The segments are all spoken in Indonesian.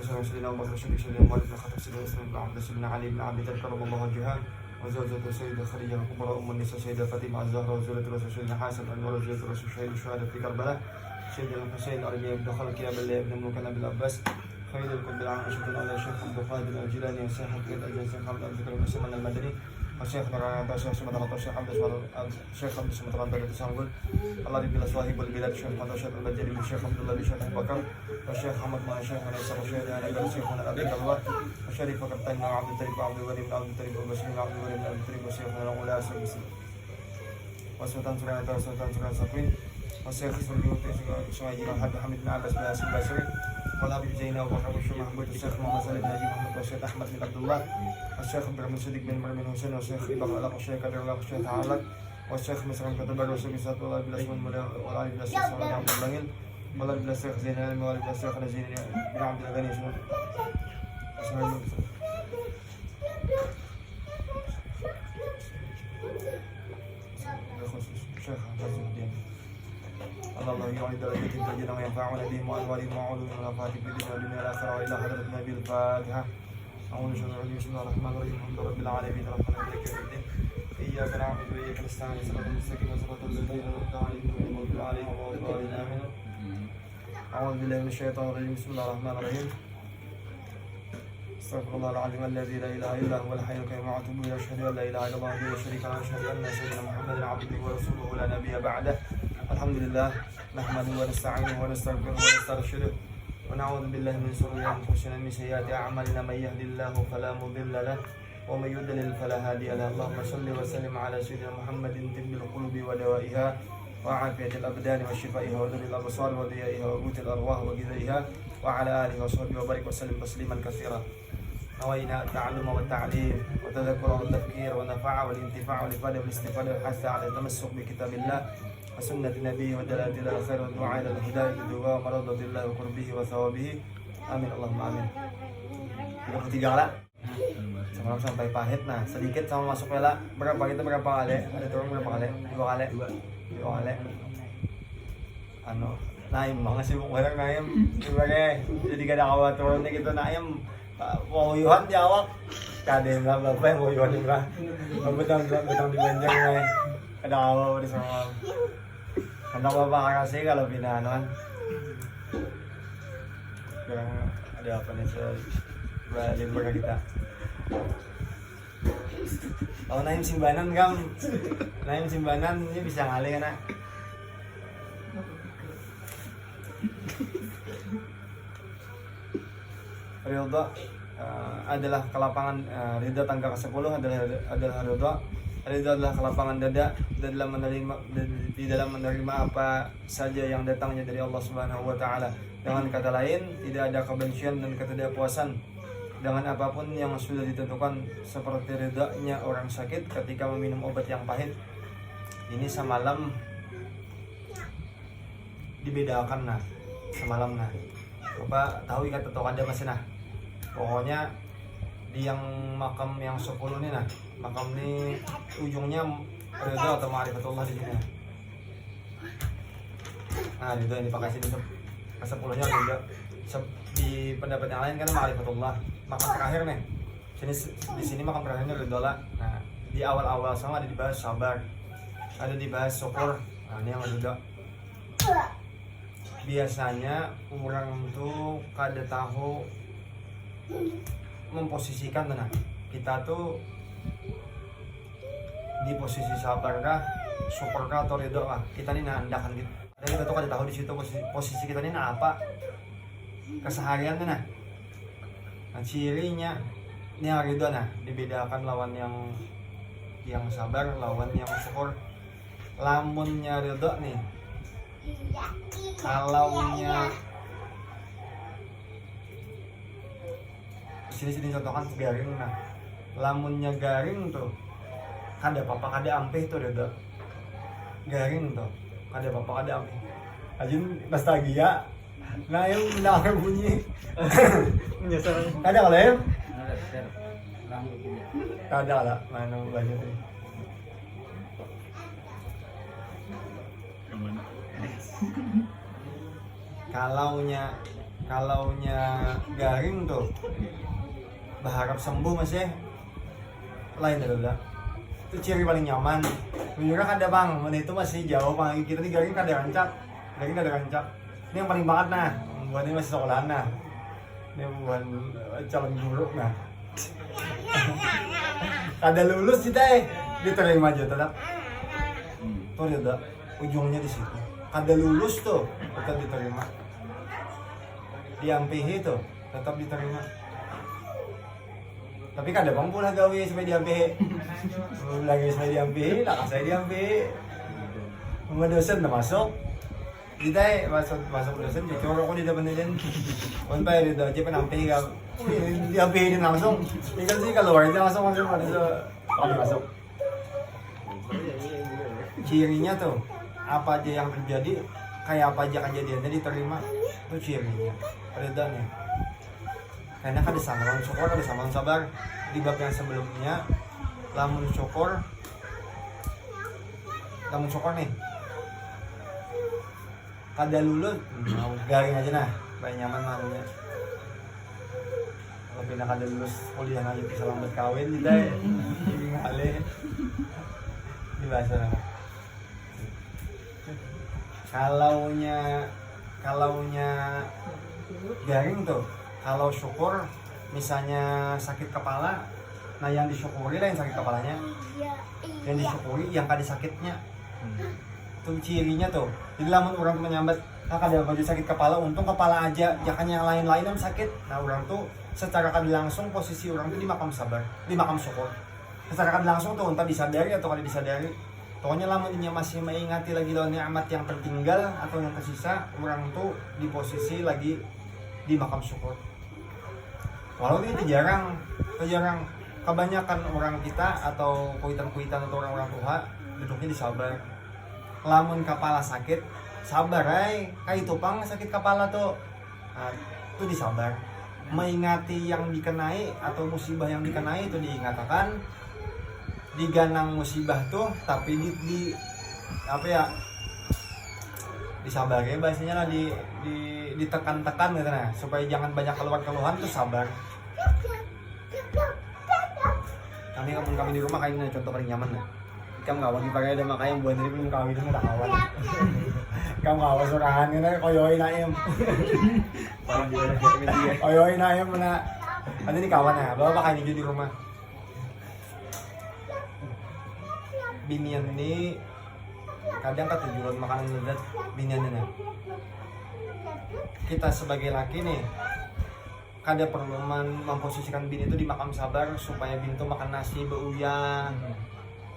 سيدنا أبو بكر الصديق سيدنا عمر بن الخطاب سيدنا عثمان بن عباس سيدنا علي بن أبي طالب كرم الله وجهه وزوجته سيدة خديجة الكبرى أم النساء سيدة فاطمة الزهراء وزوجة الرسول سيدنا حسن وزوجة الرسول شهيد الشهداء في كربلاء سيدنا الحسين أرجي بن خلق يا بلي بن مكان بن العباس خير الكل بالعام شكرا على الشيخ عبد القادر الجيلاني وشيخ حقيقة الأجل شيخ عبد الذكر بن سلمان المدني والشيخ نرانا الشيخ سمت غطى الشيخ عبد سمت غطى التسامبل الله رب الأصواهب والبلاد الشيخ محمد الشيخ المجري والشيخ عبد الله بن شيخ أبو بكر والشيخ محمد مع الشيخ ونيسر والشيخ أنا بن الشيخ من أبي الله والشريف فقط تيمنا وعبد الطريق وعبد الولي بن عبد الطريق وبشير بن عبد الولي بن عبد الطريق والشيخ من الأولى سلسل وسلطان سلطان وسلطان سلطان سقوين والشيخ سلطان سماجي محمد حمد بن عباس بن عاصم باسري والحبيب زينب وبكر والشيخ محمود والشيخ محمد سالم ناجي محمد والشيخ احمد بن عبد الله والشيخ عبد الرحمن صديق بن مرمين حسين والشيخ ابن علق والشيخ كبير الله والشيخ تعالق والشيخ مسلم كتبر والشيخ سعد الله بن اسماء والعلي بن الشيخ صالح عبد اللغيل والعلي بن الشيخ زين العلم والعلي بن الشيخ نزين بن عبد الغني الشيخ عبد الدين الله يعيد درجة تجد وينفعنا بهم وأنوارهم وعلوم ونفعات في الدنيا والدنيا الآخرة وإلى حضرة النبي الفاتحة أعوذ بالله من بسم الله الرحمن الرحيم الحمد لله رب العالمين ربنا مالك يوم الدين إياك نعبد وإياك نستعين صراط المستقيم صراط الذين أنعمت عليهم غير المغضوب عليهم ولا الضالين آمين أعوذ بالله من الشيطان الرجيم بسم الله الرحمن الرحيم استغفر الله العظيم الذي لا إله إلا هو الحي القيوم وأتوب إليه أشهد أن لا إله إلا الله وحده لا شريك له وأشهد أن سيدنا محمدا عبده ورسوله لا نبي بعده الحمد لله نحمده ونستعينه ونستغفره ونسترشده ونعوذ بالله من شرور أنفسنا ومن سيئات أعمالنا من يهد الله فلا مضل له ومن يضلل فلا هادي له اللهم صل وسلم على سيدنا محمد طب القلوب ودوائها وعافية الأبدان وشفائها ونور الأبصار وضيائها وقوت الأرواح وغذائها وعلى آله وصحبه وبارك وسلم تسليما كثيرا نوينا التعلم والتعليم والتذكر والتفكير والنفع والانتفاع والإفادة والاستفادة والحث على التمسك بكتاب الله وسنة النبي والدلالة إلى الخير والدعاء إلى الهدى بدعاء مرضات الله وقربه وثوابه آمين اللهم آمين 33 ala semalam sampai pahit nah sedikit sama masuk pela berapa kita berapa kali ada turun berapa kali dua kali anu naim banget sih orang naim sebagai jadi gak ada awal turunnya gitu naim mau yuhan di awak kadang lah bapak yang mau yuhan di bawah betang di banjang nih ada awal di semalam hendak bapak kasih kalau pindahan kan sekarang ada apa nih libur kita kalau naim simbanan kan naim simbanan ini bisa ngalih kan Ridho adalah kelapangan ridho tangga ke-10 adalah ridho adalah kelapangan dada di dalam menerima apa saja yang datangnya dari Allah Subhanahu wa taala. Dengan kata lain, tidak ada kebencian dan ketidakpuasan dengan apapun yang sudah ditentukan seperti ridhonya orang sakit ketika meminum obat yang pahit. Ini semalam dibedakan nah. Semalam nah. Coba tahu kata toh ada masih nah. Pokoknya di yang makam yang 10 nih nah. Makam ini ujungnya ridho atau ma'rifatullah di sini. Nah, ridho yang dipakai sini ke-10-nya ridho. Di pendapat yang lain kan ma'rifatullah. Makam terakhir nih. Di sini makam terakhirnya ridho lah. Nah, di awal-awal sama ada dibahas sabar. Ada dibahas syukur. Nah, ini yang ridho. Biasanya orang tuh kada tahu memposisikan nah. Kita tuh di posisi sabar kah, syukur kah atau ridho kah? Kita ini nandakan gitu. Dan kita tuh kada tahu di situ posisi kita ini apa? Keseharian nah. Nah, cirinya ini yang ridho nah, dibedakan lawan yang sabar, lawan yang syukur. Lamunnya ridho nih. Kalaunya sini contohkan garing nah. Lamunnya garing tuh kada apa-apa kada ampeh tuh ridho. Garing tuh kada apa-apa kada ampeh. Ajin nostalgia. Nah, yang benar bunyi. Menyesal. Ada kalau ya? Ada lah, mana banyak nih. Kalaunya kalaunya garing tuh berharap sembuh masih lain dulu. Itu ciri paling nyaman. Menurut ada bang, mana itu masih jauh bang. Kita nih garing kada rancak, Ini yang paling banget nah, buat ini masih sekolah nah. Ini buat calon guru nah. Kada lulus sih teh, diterima aja tetap. Tuh ada ujungnya di situ. Kada lulus tuh tetap diterima. Diampihi tuh tetap diterima. Tapi kada bang pula gawe sampai diampihi. Lagi sampai diampihi, lah saya diampihi. Mga dosen na masuk. Kita masuk dosen, dicoro ko di depan din. Kung pa rin doon, jepa nampihi ka. Diampihi din langsung. Ikan sih keluar, dia langsung masuk masuk. Cirinya tuh, apa aja yang terjadi, kayak apa aja kejadiannya diterima, itu cirinya. Peredaan ya. Karena kada sama syukur, kada sama sabar. Di bab yang sebelumnya, lamun syukur nih, kada lulus, garing aja nah, baik nyaman malunya. Kalau pindah kada lulus kuliah aja bisa lambat kawin, tidak, ini ngalih, dibahas lah. Kalaunya garing tuh, kalau syukur misalnya sakit kepala, nah yang disyukuri lah yang sakit kepalanya, yang disyukuri yang kada sakitnya. Itu cirinya tuh. Jadi lamun orang menyambat, kada baju sakit kepala, untung kepala aja, jangan yang lain-lain yang sakit. Nah orang tuh secara kada langsung posisi orang tuh di makam sabar, di makam syukur. Secara kada langsung tuh entah disadari atau kada disadari. Pokoknya lamun dia masih mengingati lagi lawan nikmat yang tertinggal atau yang tersisa, orang tuh di posisi lagi di makam syukur. Walaupun itu jarang. Kebanyakan orang kita atau kuitan-kuitan atau orang-orang tua duduknya di sabar. Lamun kepala sakit, sabar ay. Kayak tupang sakit kepala tuh. Nah, itu disabar. Mengingati yang dikenai atau musibah yang dikenai itu diingatakan. Diganang musibah tuh, tapi di apa ya? Disabar ya bahasanya lah, ditekan-tekan gitu nah, supaya jangan banyak keluhan tuh sabar. Kami di rumah kayaknya contoh paling nyaman lah. Kamu kawan dipakai ada makanya yang buat diri belum kawin itu udah kawan. Kamu kawan surahan ini koyoi naim. Koyoi naim mana? Ada nih kawan ya, bawa pakai ini di rumah. Binian ini kadang ketujuan makanan lezat binian ini. Kita sebagai laki nih, kada perlu memposisikan bini itu di makam sabar supaya bini itu makan nasi beuyang,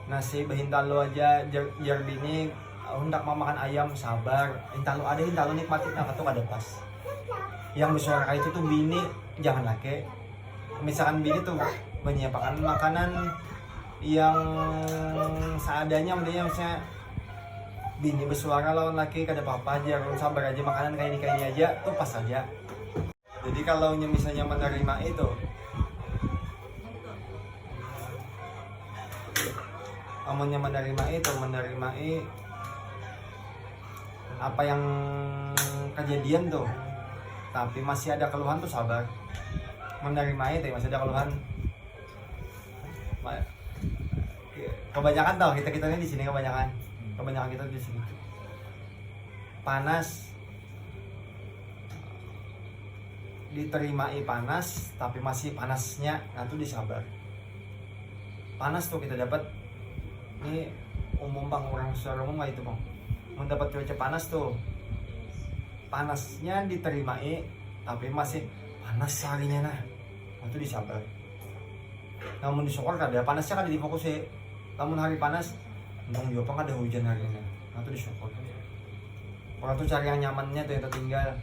nasi behintalo aja jar bini hendak mau makan ayam sabar, hintalo nikmatin nah itu kada pas. Yang bersuara itu tuh bini, jangan laki. Misalkan bini tuh menyiapkan makanan yang seadanya, misalnya bini bersuara lawan laki kada apa-apa aja, sabar aja makanan kayak ini aja tuh pas aja. Jadi kalau misalnya menerima itu, menerima apa yang kejadian tuh, tapi masih ada keluhan tuh sabar. Menerima itu masih ada keluhan. Kebanyakan tau kita di sini kebanyakan kita di sini panas, diterimai panas tapi masih panasnya, nah itu disabar. Panas tuh kita dapat ini umum bang, orang secara umum itu bang mendapat cuaca panas tuh, panasnya diterimai tapi masih panas seharinya, nah itu disabar. Namun disyukur kada panasnya kada difokus ya. Namun hari panas, untung juga kan ada hujan hari ini, nah itu disyukur. Orang tuh cari yang nyamannya tuh yang tertinggal.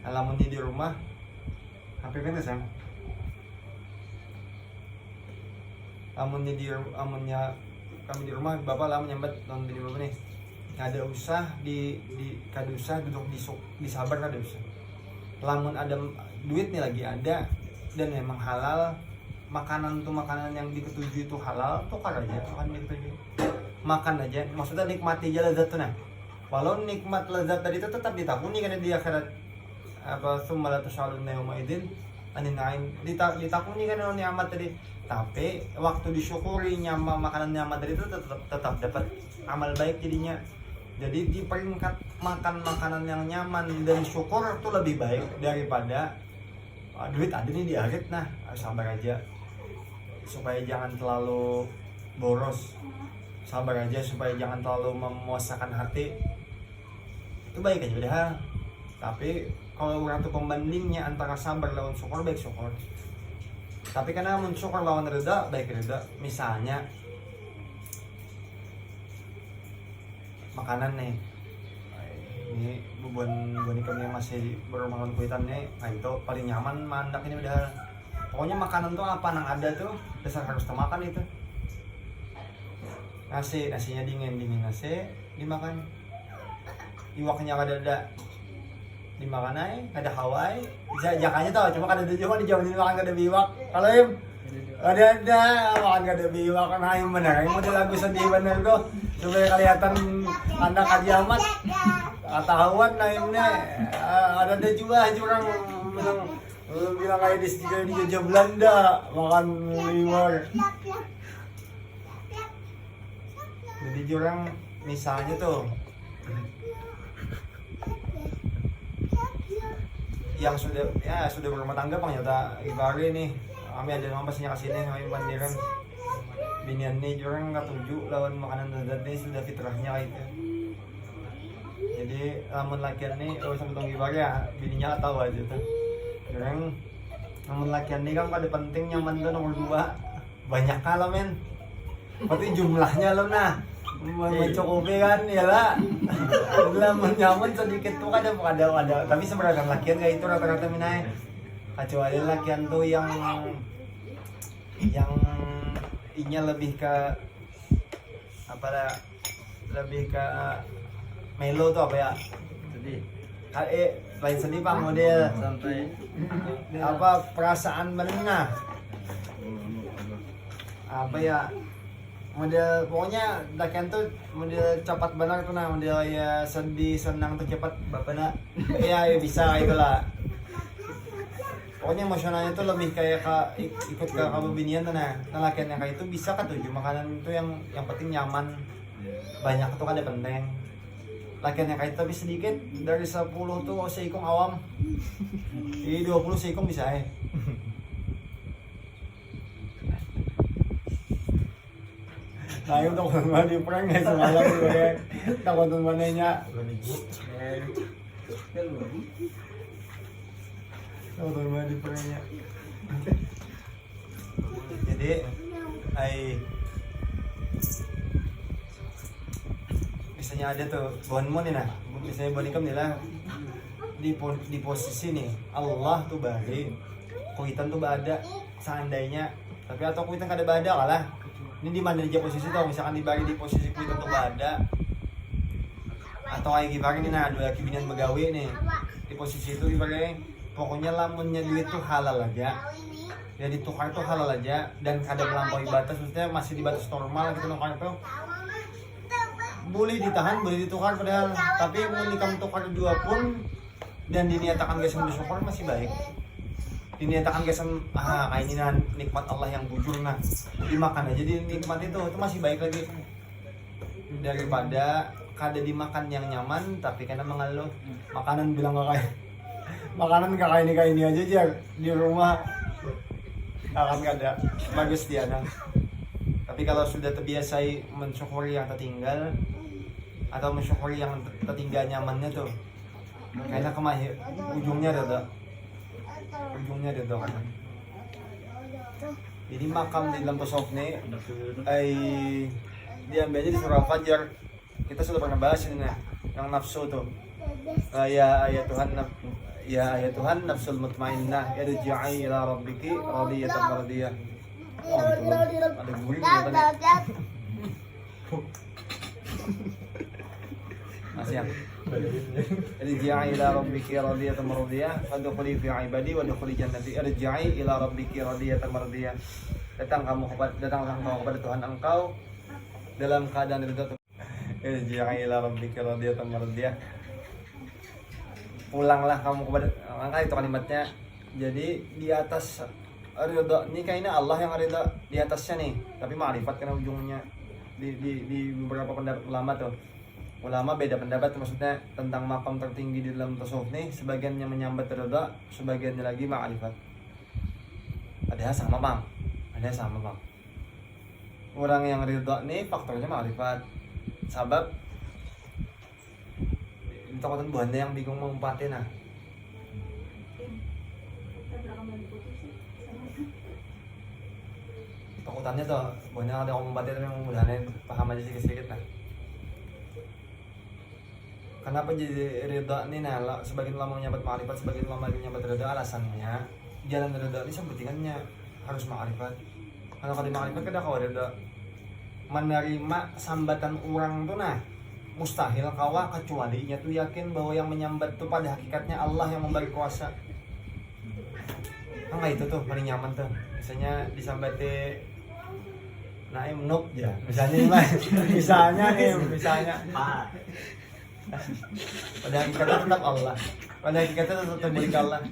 Namun di rumah, HP kan sayang. Amunnya kami di rumah, bapak lamun nyambat nonton di bapak nih. Kada usah kada usah duduk di sabar, kada usah. Lamun ada duit nih lagi ada dan memang halal. Makanan yang diketujui itu halal, tukar aja makan diketujui, makan aja, maksudnya nikmati aja lezat tuh nah. Walau nikmat lezat tadi itu tetap ditabuni karena di akhirat apa thumma la tus'alunna yawma idzin anin na'im. Ditakuni kan ni amat tadi. Tapi waktu disyukuri makanan nyaman tadi itu tetap dapat amal baik jadinya. Jadi di peringkat makan makanan yang nyaman dan syukur itu lebih baik daripada duit ada nih di akhirat. Nah, sabar aja supaya jangan terlalu boros. Sabar aja supaya jangan terlalu memuasakan hati. Itu baik aja udah. Tapi kalau orang tuh pembandingnya antara sabar lawan syukur, baik syukur. Tapi karena mun syukur lawan reda, baik reda. Misalnya makanan nih, ini bubuan ikan yang masih baru makan kuitan nih, nah itu paling nyaman mandak ini udah. Pokoknya makanan tuh apa nang ada tuh dasar harus makan itu. Nasinya dingin nasi dimakan. Iwaknya ada dimakan aja, ada Hawaii. Jakanya tau, cuma kan ada cuma dijauhin makan ada biwak. Kalau ada makan ada biwak kan yang benar. Yang model lagu sedih bener kok. Supaya kelihatan anak ajamat ketahuan naimnya ada juga jurang bilang kayak di jajah Belanda makan liwar. Jadi jurang misalnya tuh yang sudah berumah tangga pangyata ibari nih kami ada nama pasnya kesini kami bandiran binian nih orang nggak tuju lawan makanan dadat nih sudah fitrahnya itu. Jadi lamun lakian nih sama tong ibari ya bininya tahu aja tuh orang lamun lakian nih kan pada penting nyaman tuh nomor 2 banyak kalau men berarti jumlahnya lo nah mencukupi kan ya lah. Lamun nyaman sedikit tuh ada tapi sebenarnya lakian kayak itu rata-rata minai kecuali lakian tuh yang inya lebih ke apa lah, lebih ke melo tuh apa ya, sedih lain sedih pak model sampai apa perasaan menengah apa ya model pokoknya lakian tuh model cepat benar tuh nah model ya sedih senang tuh cepat bapak nak ya bisa itulah. Pokoknya emosionalnya tuh lebih kayak ikut ke kababinian tuh nah lakian yang kayak itu bisa ketujuh makanan itu yang penting nyaman banyak tuh kan ada penting. Lakian yang kayak itu tapi sedikit dari 10 tuh seikung awam jadi 20 seikung bisa nah itu takut mana di prank ya semalam gue takut mananya takut mana di pranknya. Jadi biasanya ada tuh bonmon nih nah biasanya bonikam nih lah di posisi nih Allah tuh balik kuitan tuh ada seandainya tapi atau kuitan kada bada kalah. Ini di mana aja posisi tuh misalkan dibagi di posisi kuitan tuh ada atau kayak gimana nih nah dua kibinian begawe nih di posisi itu dibagi pokoknya lamunnya duit tuh halal aja ya ditukar tuh halal aja dan kada melampaui batas maksudnya masih di batas normal gitu nukar tuh boleh ditahan boleh ditukar padahal tapi mau nikam tukar 2 pun dan diniatakan gesem bersyukur masih baik. Diniatakan gesem kayak ini nah, nikmat Allah yang bujur nah dimakan aja di nikmat itu masih baik lagi daripada kada dimakan yang nyaman tapi karena mengeluh makanan bilang gak kayak makanan gak kayak ini aja jar di rumah akan kada bagus dia nah. Tapi kalau sudah terbiasa mensyukuri yang tertinggal atau mensyukuri yang tertinggal nyamannya tuh kayaknya kemahir ujungnya ada kan. Jadi makam di dalam pesawat nih diambilnya di surah Fajar. Kita sudah pernah bahas ini nah yang nafsu tuh ya Tuhan nafsul mutmainnah irji'i ila rabbiki radiyatan mardiyah. Ada gurih tadi. Masih yang irji'i ila rabbiki radiyatan mardiyah fadkhuli fi ibadi wa dkhuli jannati. Irji'i ila rabbiki radiyatan mardiyah. Datang kamu kepada Tuhan engkau dalam keadaan ridha. Irji'i ila rabbiki radiyatan mardiyah. pulanglah kamu kepada angka itu kalimatnya. Jadi di atas ridha ini kayaknya Allah yang ridha di atasnya nih, tapi ma'rifat karena ujungnya di beberapa pendapat ulama tuh. Ulama beda pendapat maksudnya tentang makam tertinggi di dalam tasawuf nih, sebagiannya menyambat ridha, sebagiannya lagi ma'rifat. Padahal sama bang, orang yang ridha nih faktornya ma'rifat. Sabab itu kan buahnya yang bingung mengumpatin nah. Takutannya tuh buahnya ada yang mengumpatin tapi mudah-mudahan paham aja sedikit-sedikit nah. Kenapa jadi ridha nih nah? Sebagian ulama menyambat ma'rifat, sebagian ulama menyambat ridha. Alasannya jalan ridha ini sebutingannya harus ma'rifat. Kalau kalau ma'rifat kan kau ridha menerima sambatan orang tuh nah mustahil kawa kecuali nya tuh yakin bahwa yang menyambat tuh pada hakikatnya Allah yang memberi kuasa. Enggak itu tuh paling nyaman tuh. Misalnya disambati Naim Nuk ya. Misalnya pada hakikatnya tetap Allah. Pada hakikatnya tetap milik Allah.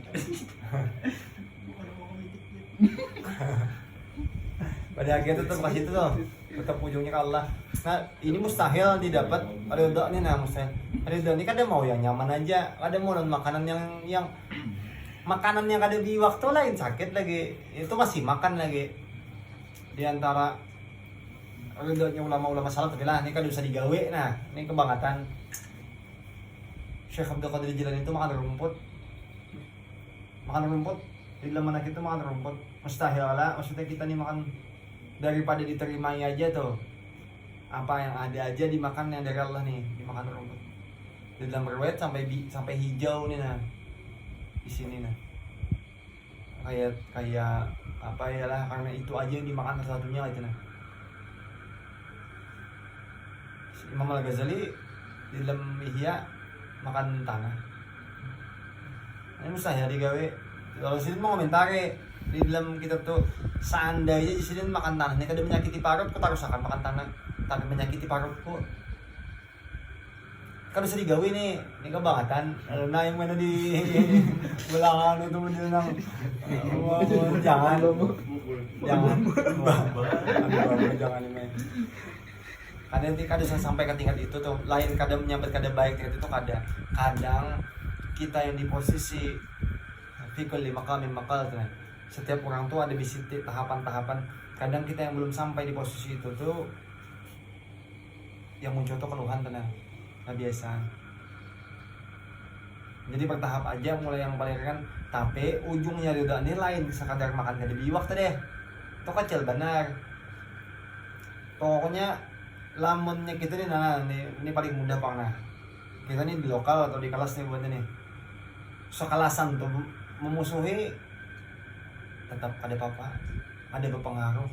Pada hakikatnya tetap masih itu tuh. Tetap ujungnya ke Allah. Nah ini mustahil didapat ridha nih nah mustahil. Ridha ini kadang mau yang nyaman aja, kadang mau makanan yang makanan yang ada di waktu lain sakit lagi itu masih makan lagi. Di antara ridhonya ulama-ulama salaf adalah ini kan bisa digawe nah ini kebangatan Syekh Abdul Qadir Jilani itu makan rumput di dalam anak itu makan rumput mustahil lah maksudnya kita nih makan daripada diterimanya aja tuh apa yang ada aja dimakan yang dari Allah nih dimakan rumput di dalam riwayat sampai hijau nih nah di sini nah kayak apa ya lah karena itu aja yang dimakan satu-satunya itu nah. Imam Al-Ghazali di dalam Ihya makan tanah ini mustahil digawe. Kalau sini mau komentari di dalam kita tuh seandainya di sini makan tanah ini kada menyakiti parut kok tarusakan makan tanah tapi menyakiti parutku kan bisa digawe nih ini kebangatan nah yang mana di belakang itu menjelang jangan ini kadang sampai ke tingkat itu tuh lain kadang menyambat kadang baik tingkat itu kadang kita yang di posisi fikul lima makal tuh setiap orang tuh ada di situ tahapan-tahapan kadang kita yang belum sampai di posisi itu tuh yang muncul tuh keluhan tenang nah biasa jadi bertahap aja mulai yang paling ringan tapi ujungnya udah ini lain sekadar makan kada biwak tuh deh itu kecil benar pokoknya lamunnya kita nih nah ini paling mudah pak nah kita nih di lokal atau di kelas nih buatnya nih sekalasan tuh memusuhi tetap ada apa ada berpengaruh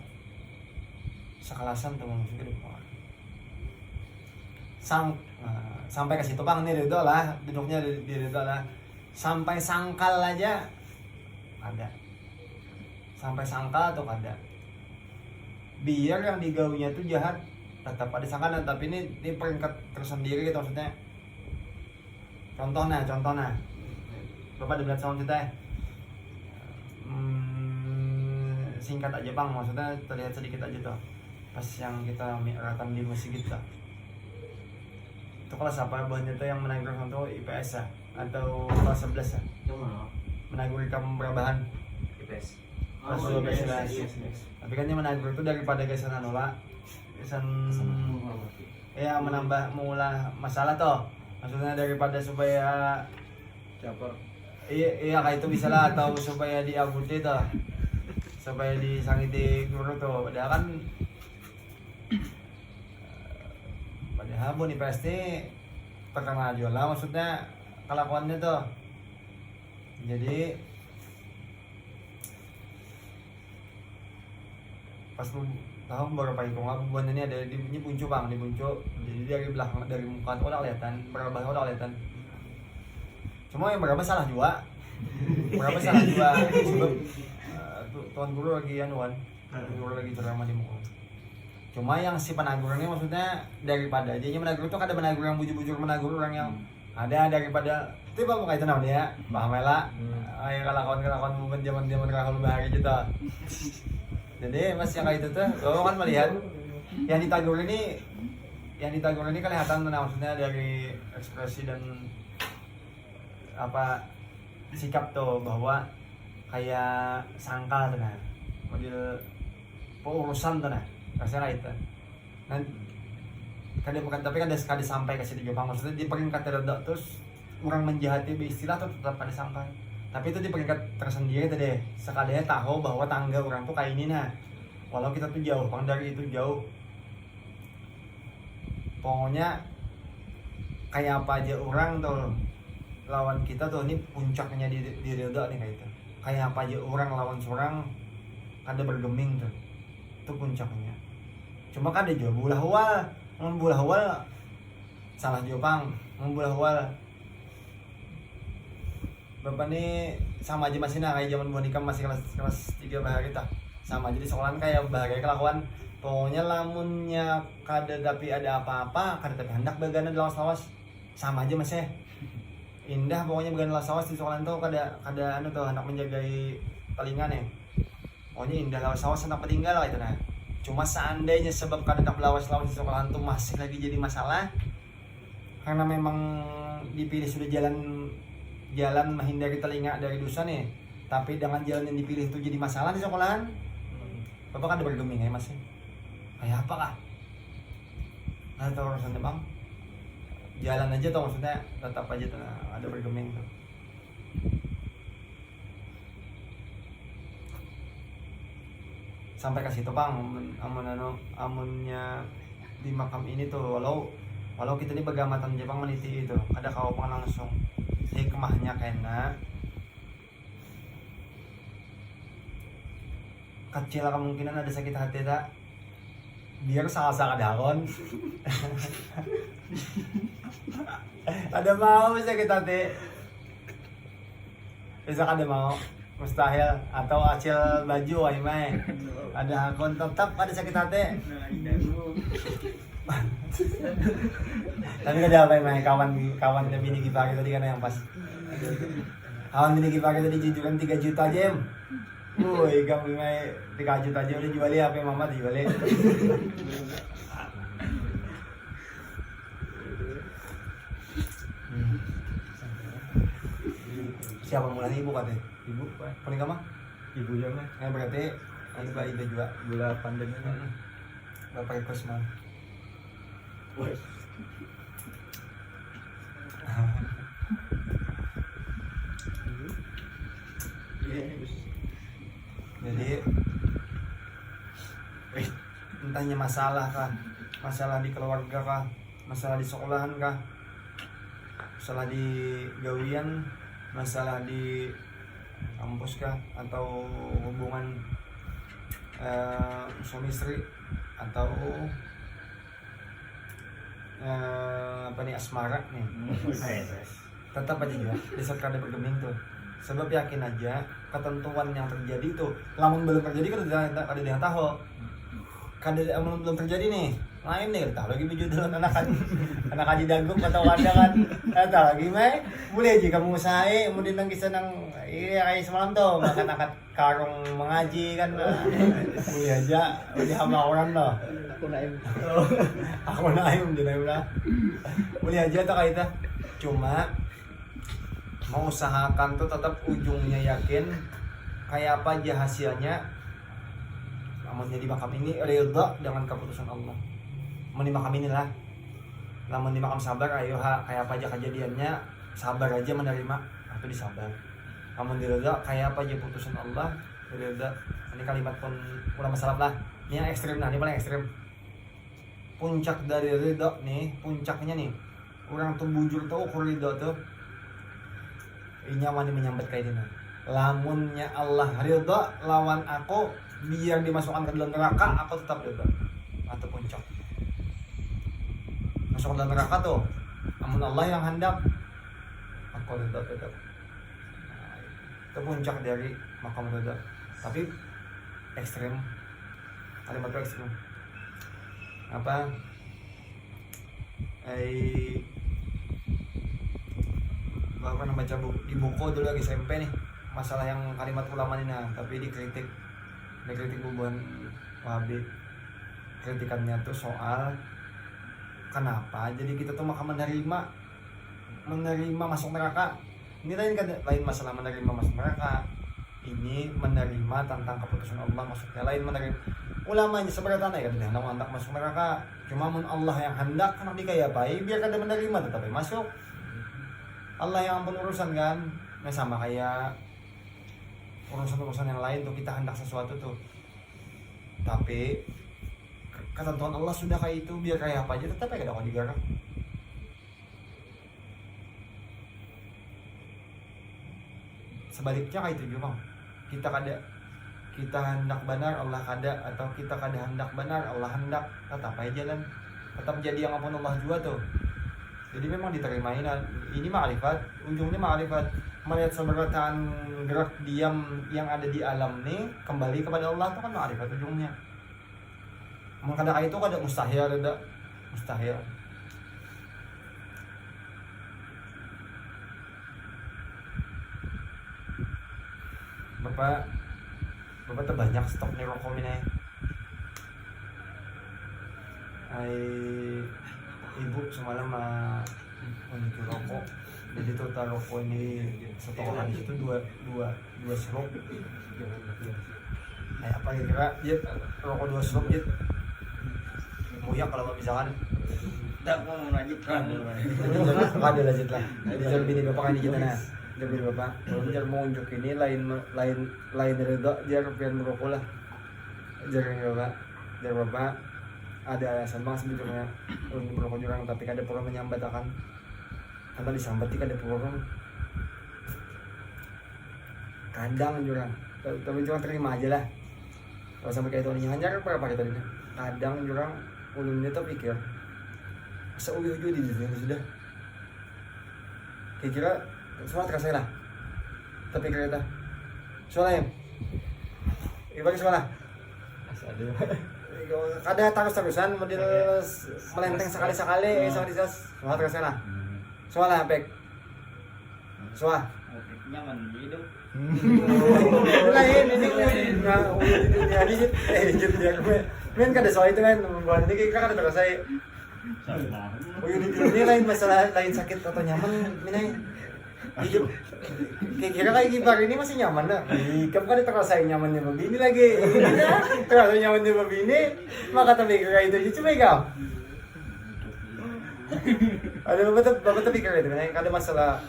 sekalasan tuh memusuhi ada berpengaruh sampai ke situ bang ini ridho lah duduknya di ridho lah sampai sangkal aja ada sampai sangkal tuh ada biar yang digaunya tuh jahat tetap ada sangkalan tapi ini peringkat tersendiri gitu maksudnya contohnya bapak udah lihat sound kita singkat aja bang maksudnya terlihat sedikit aja tuh pas yang kita rekam di musik kita itu kelas apa bahannya tuh yang menagur contoh IPS ya atau kelas 11 ya menagur rekam berbahan IPS kelas 12 tapi kan yang menagur itu daripada gesan anola gesan ya menambah mengulah masalah toh maksudnya daripada supaya caper iya kayak itu bisa lah atau supaya diabuti toh supaya disangiti guru tuh padahal kan padahal bu nih pasti terkenal jual lah maksudnya kelakuannya tuh jadi pas tahu beberapa hitungan buat ini ada di puncu bang di puncu jadi dari belakang dari muka tuh udah kelihatan berapa udah kelihatan cuma yang berapa salah juga sebab tuan guru lagi guru lagi ceramah di muka cuma yang si penagur ini maksudnya daripada aja menagur itu ada menagur yang bujur-bujur menagur orang yang Ada daripada tiba mau kayak naon ya pahamela aya kalakon momen zaman kahulu bahari gitu. Jadi mas yang kayak itu tuh lo kan melihat yang ditagur ini kelihatan maksudnya dari ekspresi dan apa sikap tuh bahwa kayak sangka tuh nah model pengurusan tuh nah rasanya itu nah kadang bukan tapi kan ada sampai ke situ juga maksudnya di peringkat terdekat terus kurang menjahati istilah tuh tetap pada sampai tapi itu di peringkat tersendiri tadi sekalinya tahu bahwa tangga orang tuh kayak ini nah walau kita tuh jauh bang dari itu jauh pokoknya kayak apa aja orang tuh lawan kita tuh ini puncaknya di ridha nih kayak itu kayak apa aja orang lawan seorang ada bergeming tuh itu puncaknya cuma kan dia jauh bulah awal salah jopang bulah awal bapak nih sama aja masih nah kayak zaman nikah masih kelas 3 bahari tah sama aja di sekolahan kayak bahari kelakuan pokoknya lamunnya kada tapi ada apa-apa kada tapi hendak bagana lawas-lawas sama aja masih indah pokoknya bagana lawas-lawas di sekolahan tuh kada anu tuh hendak menjagai telinga nih pokoknya indah lawas-lawas hendak tinggal lah itu nah cuma seandainya sebab kada hendak lawas-lawas di sekolahan tuh masih lagi jadi masalah karena memang dipilih sudah jalan menghindari telinga dari dosa nih tapi dengan jalan yang dipilih itu jadi masalah di sekolahan bapak kan ada bergeming ya mas kayak apa kah nah itu urusan bang jalan aja tuh maksudnya tetap aja tuh ada bergeming tuh sampai ke situ bang amunnya di makam ini tuh walau kita ini begamatan Jepang meniti itu ada kawapan langsung hikmahnya kena kecil kemungkinan ada sakit hati tak biar salah daun ada mau sakit hati bisa ada mau mustahil atau acil baju ay ada akun tetap ada sakit hati tapi kada apa yang kawan bini Gipari tadi kan yang pas kawan bini Gipari tadi jujuran 3 juta aja woi kami main 3 juta aja udah jualin apa mama dijualin siapa mulanya ibu katanya ibu paling kamu ibu juga berarti ini pak ibu juga gula pandemi bapak Kusman jadi entahnya masalah kah masalah di keluarga kah masalah di sekolahan kah masalah di gawian masalah di kampus kah atau hubungan suami istri atau apa nih asmara nih tetap aja ya di saat kada bergeming tuh sebab yakin aja ketentuan yang terjadi tuh lamun belum terjadi kan ada yang tahu kada belum terjadi nih lain nih tahu lagi biju dulu anak aja dagung atau ada kan tahu lagi mah boleh aja kamu usahain kemudian nang kisah nang iya kayak semalam tuh makan akad karung mengaji kan boleh aja udah hamba orang loh aku naim di naim lah boleh aja tuh kayak itu cuma mau usahakan tuh tetap ujungnya yakin kayak apa aja hasilnya namun jadi makam ini ridha dengan keputusan Allah mau di makam inilah namun di makam sabar ayo kayak apa aja kejadiannya sabar aja menerima atau disabar namun ridha kayak apa aja putusan Allah ridha ini kalimat pun kurang masalah lah ini yang ekstrim nah ini paling ekstrim puncak dari ridha nih puncaknya nih orang tuh bujur tuh ukur ridha tuh nyaman menyambut kayak gini lamunnya Allah ridha lawan aku biar dimasukkan ke dalam neraka aku tetap ridha atau puncak masuk ke dalam neraka tuh namun Allah yang hendak aku ridha tetap itu puncak dari makam ridha tapi ekstrim kalimat itu ekstrim apa Bapak pernah baca di buku dulu lagi SMP nih masalah yang kalimat ulama ini, nah tapi dikritik bubuhan Wahabi. Kritikannya tuh soal kenapa jadi kita tuh maka menerima masuk neraka. Ini lain masalah menerima masuk neraka, ini menerima tentang keputusan Allah, maksudnya lain menerima ulamanya seberatan ya kan hendak masuk neraka, cuma mun Allah yang hendak hendak dikayapai biar kada menerima tetapi masuk. Allah yang ampun urusan kan, nah sama kayak urusan-urusan yang lain tuh kita hendak sesuatu tuh, tapi ketentuan Allah sudah kayak itu, biar kayak apa aja tetap ya kada kau digarap. Sebaliknya kayak itu juga, kita hendak benar Allah kada, atau kita kada hendak benar Allah hendak, tetap aja jalan, tetap jadi yang ampun Allah juga tuh. Jadi memang diterimain ini ma'rifat, ujungnya ma'rifat, melihat seberatan gerak diam yang ada di alam nih kembali kepada Allah itu kan ma'rifat ujungnya. Makanya kayak itu kada mustahil, ada mustahil. Bapak tuh banyak stok nih rokok ini. Ibu semalam menuju rokok, jadi total rokok ini setoran itu dua serok. Apa kira Jit, rokok 2 serok Jit muyak kalau misalkan Tak mau melanjutkan. ada lanjut lah. Jadi bini bapak kan di kita nah. Jadi bapak, kalau mau unjuk ini lain reda dia kepian merokok lah. Jadi bapak ada alasan bang sebetulnya untuk merokok jurang, tapi kada perlu menyambat akan karena disambat kada perlu kadang jurang, tapi cuma terima aja lah. Kalau sampai kayak itu hanya berapa kita ini kadang jurang ulunnya tuh pikir masa uyu di sini sudah kira soal terasa lah, tapi kereta soalnya ibarat soalnya kada terus-terusan model melenteng sekali-sekali soal terasa lah soalnya pek soal Nyaman hidup. lain ini dia men kada soal itu kan membuat ini kita kada terasa ini lain masalah lain sakit atau nyaman minai hidup kira kayak gibar ini masih nyaman dah. Ikam kan terasa nyamannya begini lagi. Terasa nyamannya begini, maka tapi kira itu cuma ikam. Ada bapak tapi kira itu, ada masalah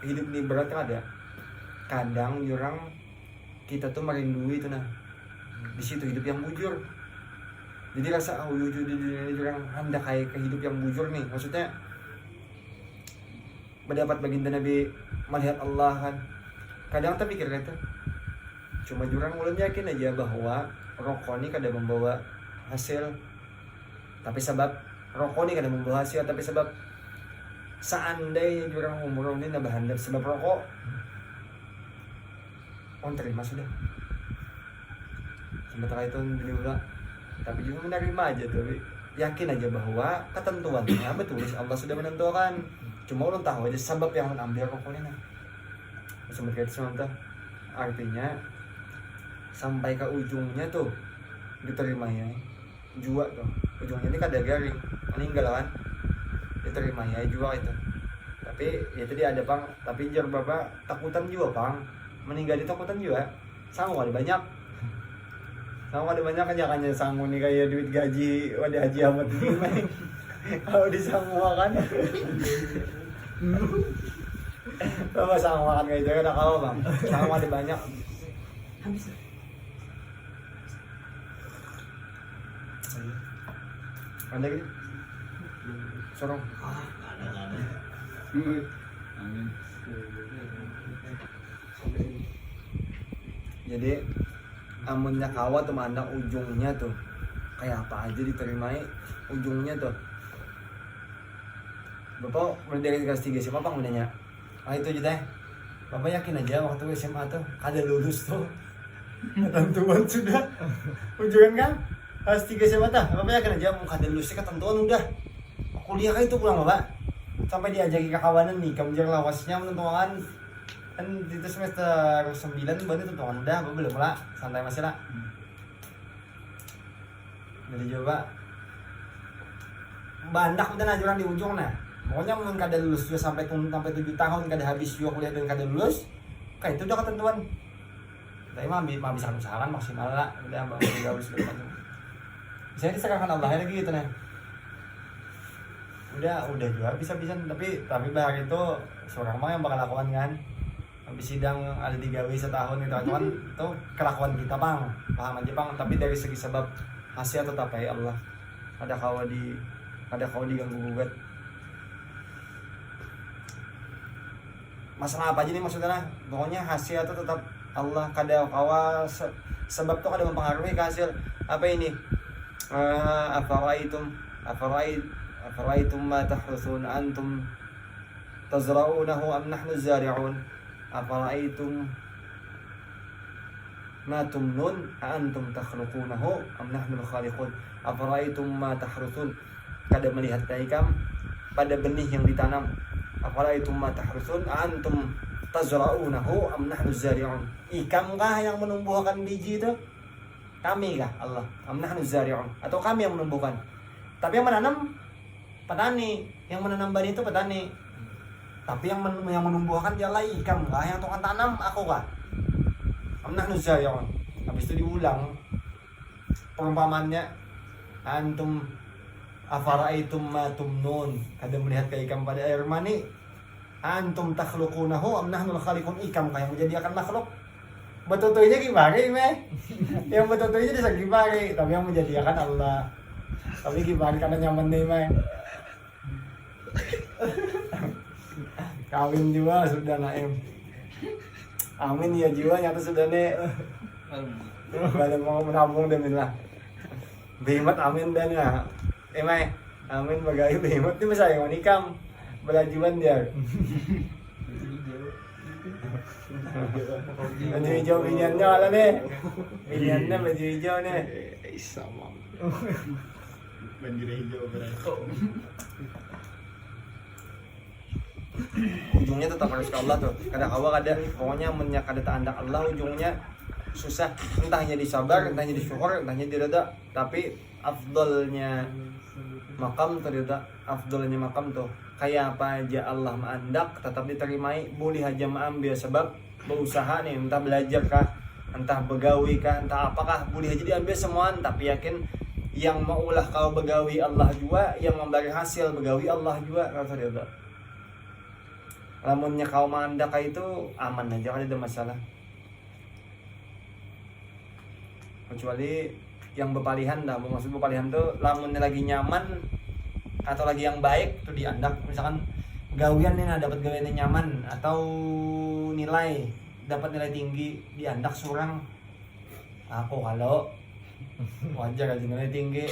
hidup ini berat kan ada. Kadang orang kita tuh merindui itu nah. Di situ hidup yang bujur. Jadi rasa wujud orang hendak kayak ke hidup yang bujur nih. Maksudnya mendapat baginda Nabi melihat Allah kan. Kadang tak pikir kata cuma jurang ulun yakin aja bahwa rokok ini kada membawa hasil, tapi sebab rokok ini kada membawa hasil, tapi sebab seandainya jurang umur ini nambah handap sebab rokok on terima sudah sementara itu diulang, tapi juga menerima aja, tapi yakin aja bahwa ketentuannya betul Allah sudah menentukan. Cuma orang tahu aja sebab yang mengambil rokoknya nah. Seperti itu contoh. Artinya sampai ke ujungnya tuh diterima ya. Jua tuh. Ujungnya ini kada garing. Meninggal kan. Diterima ya jua itu. Tapi itu dia ada Bang, tapi jar bapak takutan juga Bang. Meninggal di takutan juga. Sanggup ada banyak. Sanggup ada banyak aja kan sanggup nih kayak duit gaji wadah haji amat ini. Kalau disanggup kan. Bapak sama makan kayak gitu ada kau Bang. Sama ada banyak. Habis. Ada gitu. Sorong. Amin. Jadi amunnya kawat tuh mandang ujungnya tuh kayak apa aja diterimai ujungnya tuh. Bapak mulai dari kelas 3 SMA Bang menanya. Itu aja deh. Bapak yakin aja waktu SMA tuh kada lulus tuh. Ketentuan sudah. Ujungnya kan kelas 3 SMA tuh. Bapak yakin aja mau kada lulus ketentuan udah. Kuliah kan itu pulang Bapak. sampai diajaki kakawanan nih kamjer lawasnya menentukan kan itu semester 9 baru tentukan udah belum lah santai masih lah jadi coba bandak udah najuran di ujung nah pokoknya mun kada lulus juga sampai 7 tahun kada habis juga kuliah dan kada lulus kayak itu udah ketentuan tapi mah bisa usahakan maksimal lah udah mau gaul segala macam bisa diserahkan Allah lagi gitu nah udah juga bisa tapi bahar itu seorang mah yang bakal lakukan kan habis sidang ada digawe setahun itu kan itu kelakuan kita pang paham aja pang tapi dari segi sebab hasil tetap ya Allah ada kau diganggu gugat masalah apa aja nih maksudnya pokoknya hasil itu tetap Allah kada kawa sebab tuh kada mempengaruhi ke hasil apa ini afaraitum ma tahrusun antum tazra'unahu am nahnu zari'un afaraitum ma tumnun antum takhluqunahu am nahnu khaliqun afaraitum ma tahrusun kada melihat taikam pada benih yang ditanam afaraitum ma tahrusun antum tazra'unahu am nahnu zari'un ikam kah yang menumbuhkan biji itu kami kah Allah am nahnu zari'un atau kami yang menumbuhkan tapi yang menanam petani yang menanam benih itu petani tapi yang menumbuhkan dialah ikam kah yang tukang tanam aku kah am nahnu zari'un habis itu diulang perumpamannya antum afaraitum ma tumnun kada melihat ke ikam pada air mani antum takhluqunahu am nahnul khaliqun ikam kaya menjadikan makhluk betutunya gimana yang betutunya bisa gimana tapi yang menjadikan Allah tapi gimana karena nyaman nih kawin juga sudah naim amin ya jiwa nyata sudah nih balik mau menabung demi lah behemat amin dan ya amin bagai behemat itu masa yang menikam belajuan dia baju hijau biniannya ala nih biniannya baju hijau nih sama baju hijau berarti ujungnya tetap harus ke Allah tuh kada kawa kada pokoknya menyak kada taandak Allah ujungnya susah entahnya disabar entahnya disyukur entahnya direda tapi afdolnya makam tuh direda afdolnya makam tuh kayak apa aja Allah maandak tetap diterimai boleh aja maambil sebab berusaha nih entah belajar kah entah begawi kah entah apakah boleh aja diambil semua tapi yakin yang maulah kau begawi Allah juga yang memberi hasil begawi Allah juga kata dia lamunnya kau maandak itu aman aja kan ada masalah kecuali yang berpalihan dah maksud berpalihan tuh lamunnya lagi nyaman atau lagi yang baik tuh diandak misalkan gawian nih dapat gawian yang nyaman atau nilai dapat nilai tinggi diandak surang aku kalau wajar aja nilai tinggi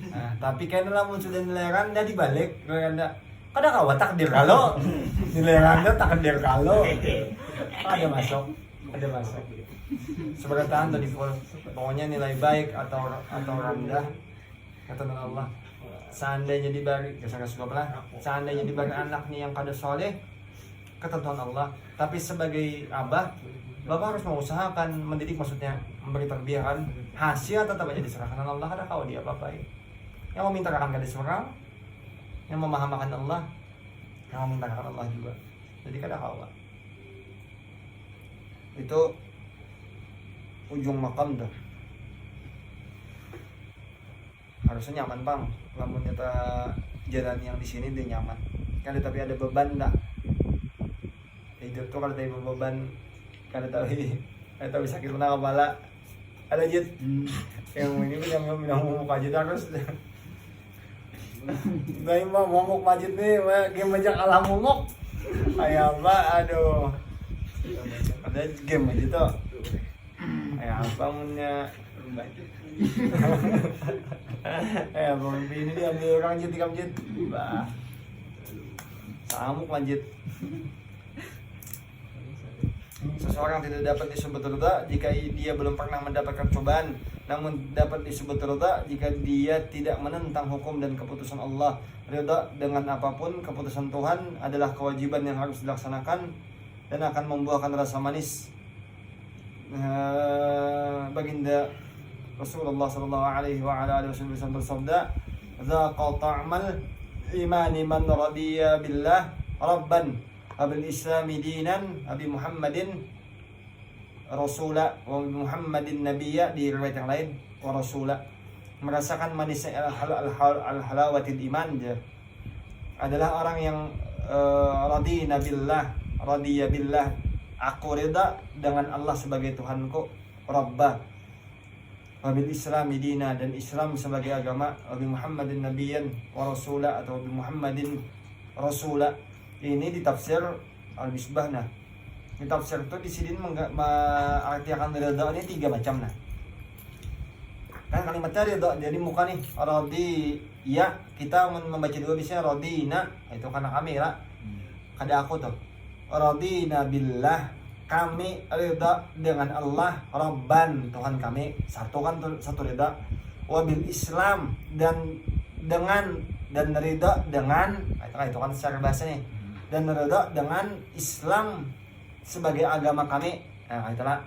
nah, tapi kayaknya lamun sudah nilai rendah dibalik rendah kada kawa takdir kalau nilai rendah takdir kalau ada masuk sebagai tahan tadi pokoknya nilai baik atau rendah kata Allah seandainya dibagi seandainya dibagi anak nih yang kada soleh ketentuan Allah tapi sebagai abah bapak harus mengusahakan mendidik maksudnya memberi terbiakan hasil tetap aja diserahkan Allah kada kau dia bapak yang memintakan kada diserang yang memahamakan Allah yang memintakan Allah juga jadi kada kau itu ujung makam tuh harusnya nyaman bang lamun nyata jalan yang di sini dia nyaman kan tapi ada beban dah hidup tuh kalau ada beban kada tahu sakit mana kepala ada jet yang ini yang ngomong majid terus bayi mah ngomong majid nih game majak ala ngomong kayak apa aduh ada game aja tuh kayak apa punya bang ini diambil orang jit dikam jit bah samuk lanjut Seseorang tidak dapat disebut ridha jika dia belum pernah mendapatkan cobaan, namun dapat disebut ridha jika dia tidak menentang hukum dan keputusan Allah. Ridha dengan apapun keputusan Tuhan adalah kewajiban yang harus dilaksanakan dan akan membuahkan rasa manis. Baginda Rasulullah sallallahu alaihi wasallam bersabda, "Dzaqa ta'mal imani man radiya billah rabban abil islami dinan abi Muhammadin rasula wa Muhammadin nabiyya." Di riwayat yang lain wa rasula, merasakan manisnya al-halawatil iman adalah orang yang radina billah, radiya billah, aku rida dengan Allah sebagai Tuhanku, Rabbah, wabil islami dina, dan Islam sebagai agama, wabi Muhammadin nabiyyan wa rasula atau wabi Muhammadin rasula. Ini ditafsir Al-Misbah. Nah, di tafsir itu di sini mengartikan ridha ini 3 macam. Nah, kan kalimatnya ridha jadi muka nih radi ya, kita membaca dulu di sini radina, itu karena kami lah, kada aku tuh radina billah, kami ridha dengan Allah, Rabban, Tuhan kami, satu kan, satu ridha, wabil Islam, dan dengan, dan ridha dengan, itu kan secara bahasa nih, dan ridha dengan Islam sebagai agama kami. Nah, itulah.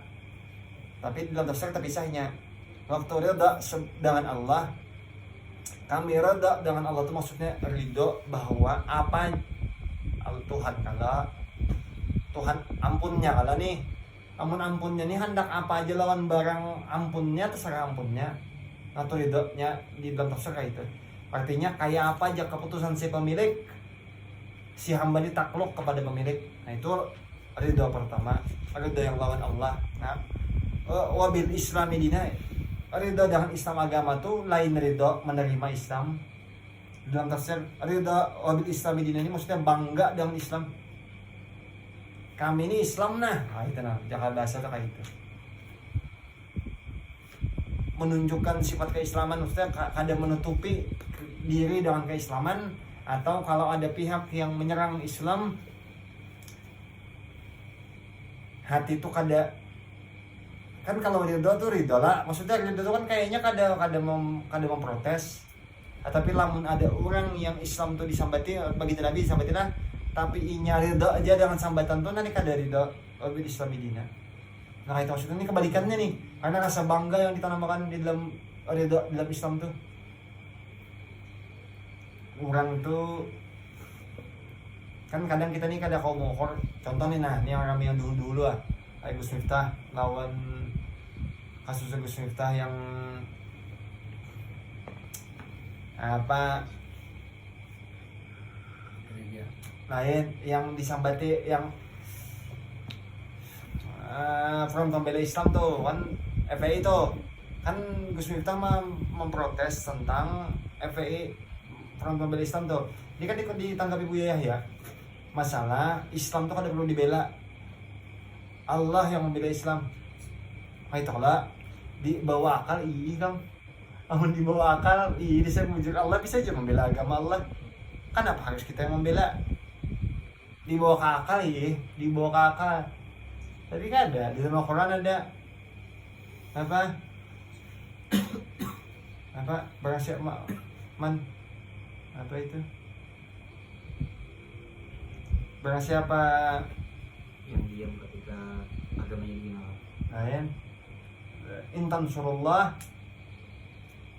Tapi dalam tafsir terpisahnya. Waktu ridha dengan Allah, kami ridha dengan Allah itu maksudnya ridho bahwa apa Tuhan kala, Tuhan ampunnya kala nih, ampunnya nih hendak apa aja lawan barang ampunnya, terserah ampunnya. Atau ridhonya di dalam tafsir kayak itu. Artinya kayak apa aja keputusan si pemilik, si hamba ini takluk kepada pemilik. Nah, itu ridho pertama, ridho yang lawan Allah. Nah, wabil islami dina, ridho dengan Islam agama tuh lain ridho menerima Islam. Dalam tafsir ridho wabil islami dina ini maksudnya bangga dengan Islam. Kami ini Islam nah itu nah, jangan bahasa tuh kayak itu. Menunjukkan sifat keislaman, maksudnya kadang menutupi diri dengan keislaman, atau kalau ada pihak yang menyerang Islam, hati itu kada, kan kalau ridho tuh ridho lah, maksudnya ridho tuh kan kayaknya kada memprotes. Tapi lamun ada orang yang Islam tuh disambati, bagi Nabi disambati lah, tapi inya ridho aja dengan sambatan tuh nanti kada ridho wabil islami dina. Nah, itu maksudnya ini kebalikannya nih, karena rasa bangga yang ditanamkan di dalam ridho dalam Islam tuh. Orang tuh kan kadang kita nih kada kaum mukor. Contoh nih, nah, ini yang kami yang dulu-dulu Gus Miftah lawan kasus Gus Miftah yang apa lain yang disambati, yang Front Pembela Islam tuh kan, FPI tuh kan Gus Miftah memprotes tentang FPI, Front Pembela Islam tuh. Ini kan ditanggapi Buya Yahya, masalah Islam tuh kada perlu dibela, Allah yang membela Islam. Nah, itu lah di bawah akal iya kan, namun di bawah akal iya saya mujur Allah bisa aja membela agama Allah. Kenapa harus kita yang membela? Di bawah akal iya, di bawah akal. Tapi kan ada di dalam Al-Quran ada apa barang siapa man apa itu, barang siapa yang diam ketika agamanya dihina. Ayan, intan surullah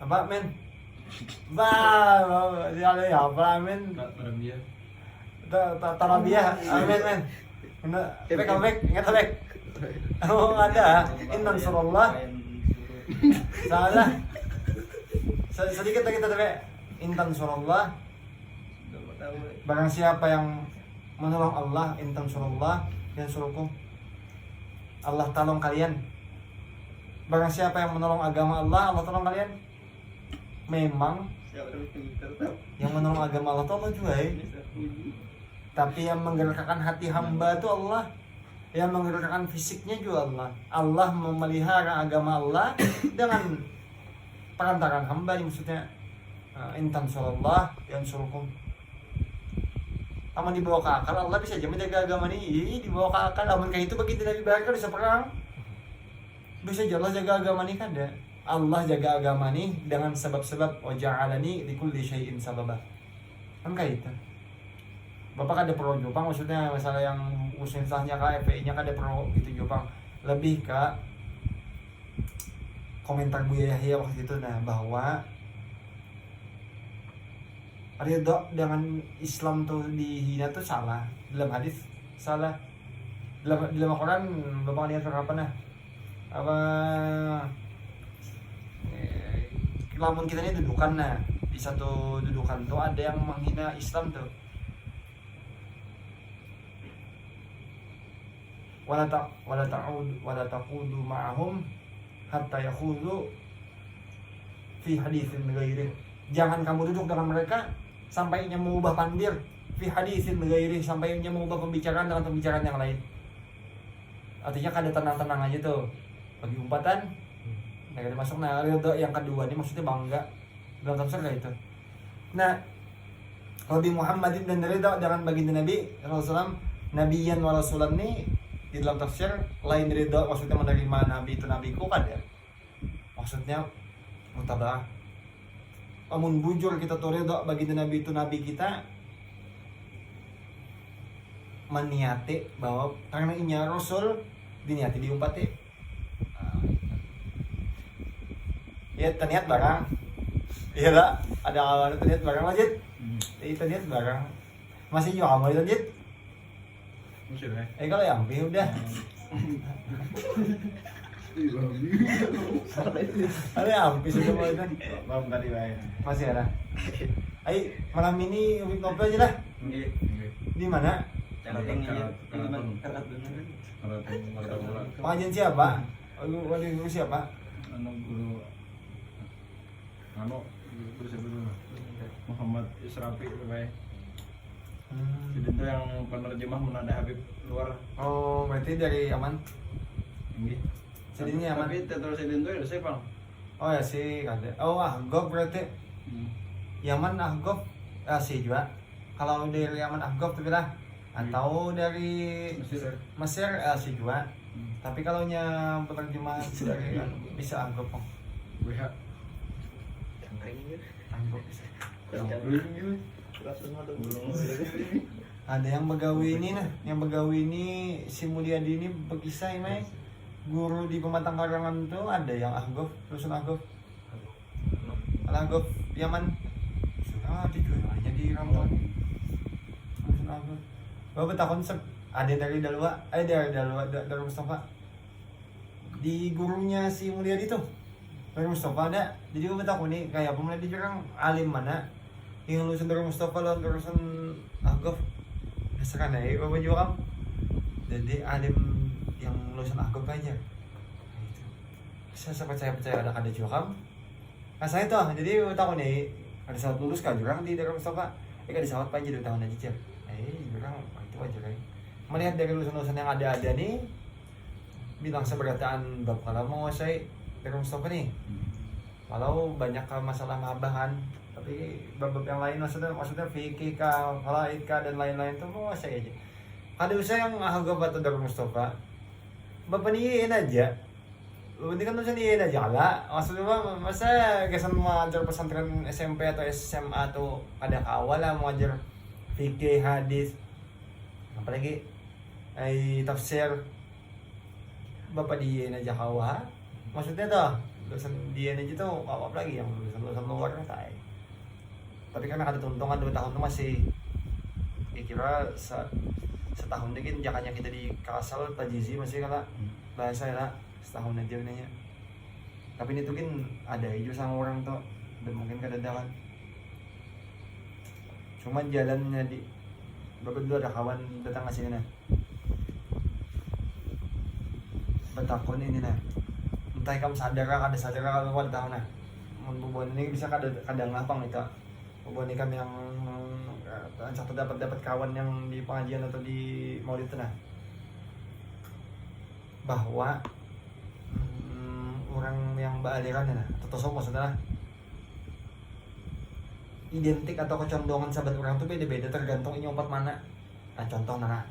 apa men ada ya apa men tarabiyah amin men. Bek, ingat bek. Oh, ada intan surullah. Salah. Sedikit lagi tadi intan surullah. Barang siapa yang menolong Allah, intan surullah, dan suruhku Allah tolong kalian. Barang siapa yang menolong agama Allah, Allah tolong kalian. Memang yang menolong agama Allah itu Allah juga tapi yang menggerakkan hati hamba itu Allah, yang menggerakkan fisiknya juga Allah. Allah memelihara agama Allah dengan perantaran hamba, maksudnya intan surullah yang suruhkum. Aman dibawa ke akal, Allah bisa aja menjaga agama ini dibawa ke akal. Aman kayak itu begitu Nabi Bakar bisa perang, bisa aja Allah jaga agama ini kada. Allah jaga agama ini dengan sebab-sebab waja'alani likulli syai'in sababa. Kan kayak itu. Bapak kada pro Jepang, maksudnya masalah yang muslimsahnya ke FPI-nya kada pro gitu Jepang. Lebih ke komentar Buya Yahya waktu itu bahwa ridho dengan Islam tuh dihina tuh salah dalam hadis, salah dalam Al-Quran. Bapak lihat apa apa lamun kita ini dudukan di satu dudukan tuh ada yang menghina Islam tuh. Wala taqudu ma'ahum hatta yakhudu fi haditsin ghairi. Jangan kamu duduk dengan mereka sampainya mengubah pandir fi haditsin ghairi, sampainya mengubah pembicaraan dengan pembicaraan yang lain. Artinya kada tenang-tenang aja tuh. Bagi umpatan nggak ada masuk. Nah, ridho yang kedua ini maksudnya bangga dalam tafsir kayak itu. Nah, Nabi Muhammadin dan ridho dengan baginda Nabi Rasulullah Nabiyan wa Rasulan nih di dalam tafsir lain ridho maksudnya menerima Nabi itu nabiku kan ya, maksudnya mutabah. Amun bujur kita tuh ridho baginda Nabi itu nabi kita, meniati bahwa karena inya Rasul diniati diumpati. Ya terniat barang, iya lah, ada awal terniat barang lanjut, terniat barang, masih juga kamu lanjut, Masih deh. kalau yang udah, ada yang sudah mulai kan, Belum tadi baik. masih ada, malam ini ngobrol aja lah, di mana? Pengajian siapa? Guru siapa? Guru guru siapa dulu? Muhammad Israfi baik. Jadi itu yang penerjemah Munada Habib luar. Oh, berarti dari Aman? Ini. Jadinya Aman? Tapi tetor sedin itu saya Bang. Oh ya sih ada. Oh Ahgob berarti. Yaman Ahgob sih juga. Kalau dari Yaman Ahgob tuh lah. Atau dari Mesir sih juga. Tapi kalau nya penerjemah dari bisa Ahgob. WH. Ahgob bisa. Belum. Ada yang begawi ini yang begawi ini si Mulyadi ini berkisah ini guru di Pematang Karangan tuh ada yang Ahgob, lulusan Ahgob. Ahgob Yaman. Di jualannya di Rambut. Lulusan Ahgob. Bapak tak konsep ada dari Dalwa, dari Mustafa. Di gurunya si Mulyadi tuh. Dari Mustafa ada. Jadi bapak tak nih kayak Mulyadi juga alim mana yang lulusan dari Mustafa lawan lulusan Ahgob. Dasarkan ya, bapak juga kan. Jadi alim yang lulusan Ahgob aja. Gitu. Saya percaya ada juga kan. Nah saya tuh, jadi tahu nih ada saat lulus kan jurang di daerah Mustafa. Kan di sawat panjang 2 tahun aja cil. Jurang itu aja kan. Melihat dari lulusan-lulusan yang ada nih, bilang seberataan bab kalau mau saya daerah Mustafa nih. Kalau banyak masalah mabahan, tapi bab yang lain maksudnya fikih kah, falaid kah dan lain-lain tuh mau saya aja. Ada usaha yang Ahgob atau dari Mustafa. Bapak niin aja. Ini kan tulisan niin aja lah. Maksudnya masa kesan mau ajar pesantren SMP atau SMA tuh ada awal lah mau ajar fikih, hadis, apalagi tafsir. Bapak diin aja kawa. Maksudnya tuh lulusan diin aja tuh apa lagi yang lulusan luar kan. Tapi karena ada tuntungan 2 tahun tuh masih kira setahun dikit jangannya kita di kasal tajizi masih kala bahasa ya setahun aja nanya. Tapi ini tuh kan ada hijau sama orang tuh dan mungkin kadadakan. Cuma jalannya di bapak dulu ada kawan datang ke sini betakun ini entah kamu sadar kalau ada tahu membuat ini bisa kadang ngapang itu buat kami yang satu dapat kawan yang di pengajian atau di maulid bahwa orang yang beraliran atau tosok maksudnya identik atau kecondongan sahabat orang tuh beda-beda tergantung ini umpat mana. Nah contoh nah,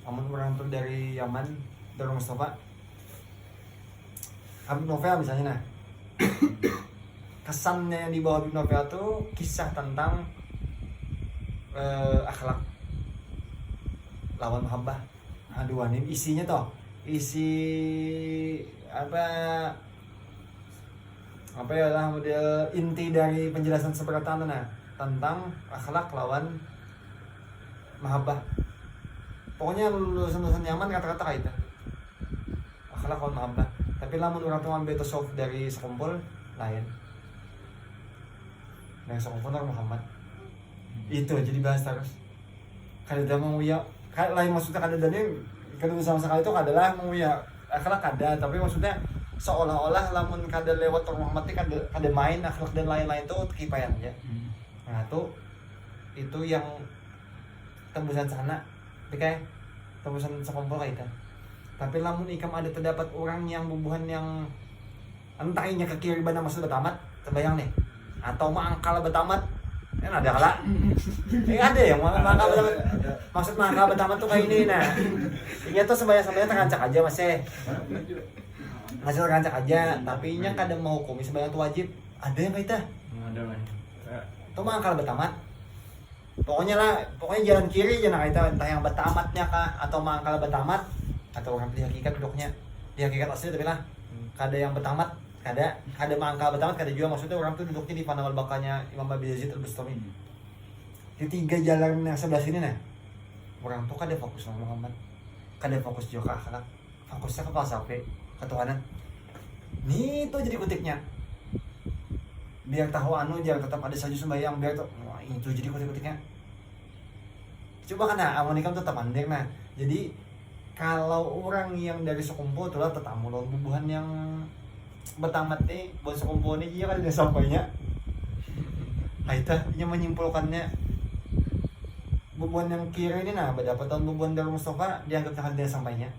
amun orang tuh dari Yaman, dari Mustafa, Habib Novel misalnya nah, kesannya yang dibawa Habib Novel tuh kisah tentang akhlak lawan mahabbah. Aduh ini isinya toh, isi apa ya lah model inti dari penjelasan seperti nah tentang akhlak lawan mahabbah. Pokoknya lulusan Yaman kata-kata kayak itu akhlak lawan mahabbah. Tapi lamun orang tuh ambil tasawuf dari sekumpul lain. Yang sekumpul orang Muhammad. Itu jadi bahas terus. Kada mau ya, lain maksudnya kada sama sekali itu adalah mau ya akhlak kada, tapi maksudnya seolah-olah lamun kada lewat orang Muhammad kada main akhlak dan lain-lain tuh kipayan aja. Nah tuh itu yang tembusan sana, kayak tembusan sekumpul kayak itu. Tapi lamun ikam ada terdapat orang yang bubuhan yang entahnya ke kiri bana maksud betamat, terbayang nih, atau mangkal betamat, kan ada kala, ada yang mangkal betamat, maksud mangkal betamat tuh kayak ini nah, ini tuh sebanyak terancak aja masih terancak aja, tapi nya kadang mau hukum sebanyak tuh wajib, ada yang kayak itu, ada lah. tuh mangkal betamat, pokoknya jalan kiri jangan kayak itu, entah yang betamatnya kah atau mangkal betamat. Atau orang di hakikat duduknya di hakikat asli tapi lah kada yang betamat kada mangkal betamat kada juga maksudnya orang tuh duduknya di panawal bakanya Imam Abi Yazid Al-Bustami di 3 jalan yang sebelah sini nah orang tuh kada fokus sama Muhammad kada fokus juga ke akhlak fokusnya ke falsafah ketuhanan nih itu jadi kutiknya biar tahu jangan tetap ada saja sembahyang biar tuh itu jadi kutik-kutiknya coba kan nah amonikam tetap mandir nah jadi kalau orang yang dari sekumpul itulah tetamu lawan bubuhan yang betamat nih buat sekumpul ini dia kan ada sampainya Aita yang menyimpulkannya bubuhan yang kiri ini nah berdapatan bubuhan dari Mustafa dianggap dia sampainya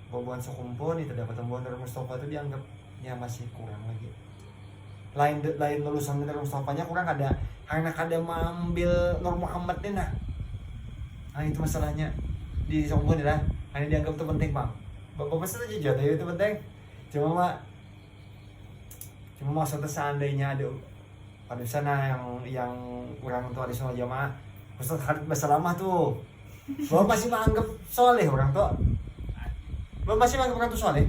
bubuhan sekumpul nih terdapatan bubuhan dari Mustafa itu dianggap ya masih kurang lagi lain lulusan dari Mustafanya kurang ada karena kada mengambil Nur Muhammad nih nah itu masalahnya di songkon lah, hanya dianggap itu penting bang. Bapak saja itu penting. Cuma maksudnya seandainya ada pada sana yang orang tua di semua jamaah, Ustaz Khalid Basalamah tuh, bapak masih menganggap soleh orang tua. Bapak masih menganggap orang tuh soleh.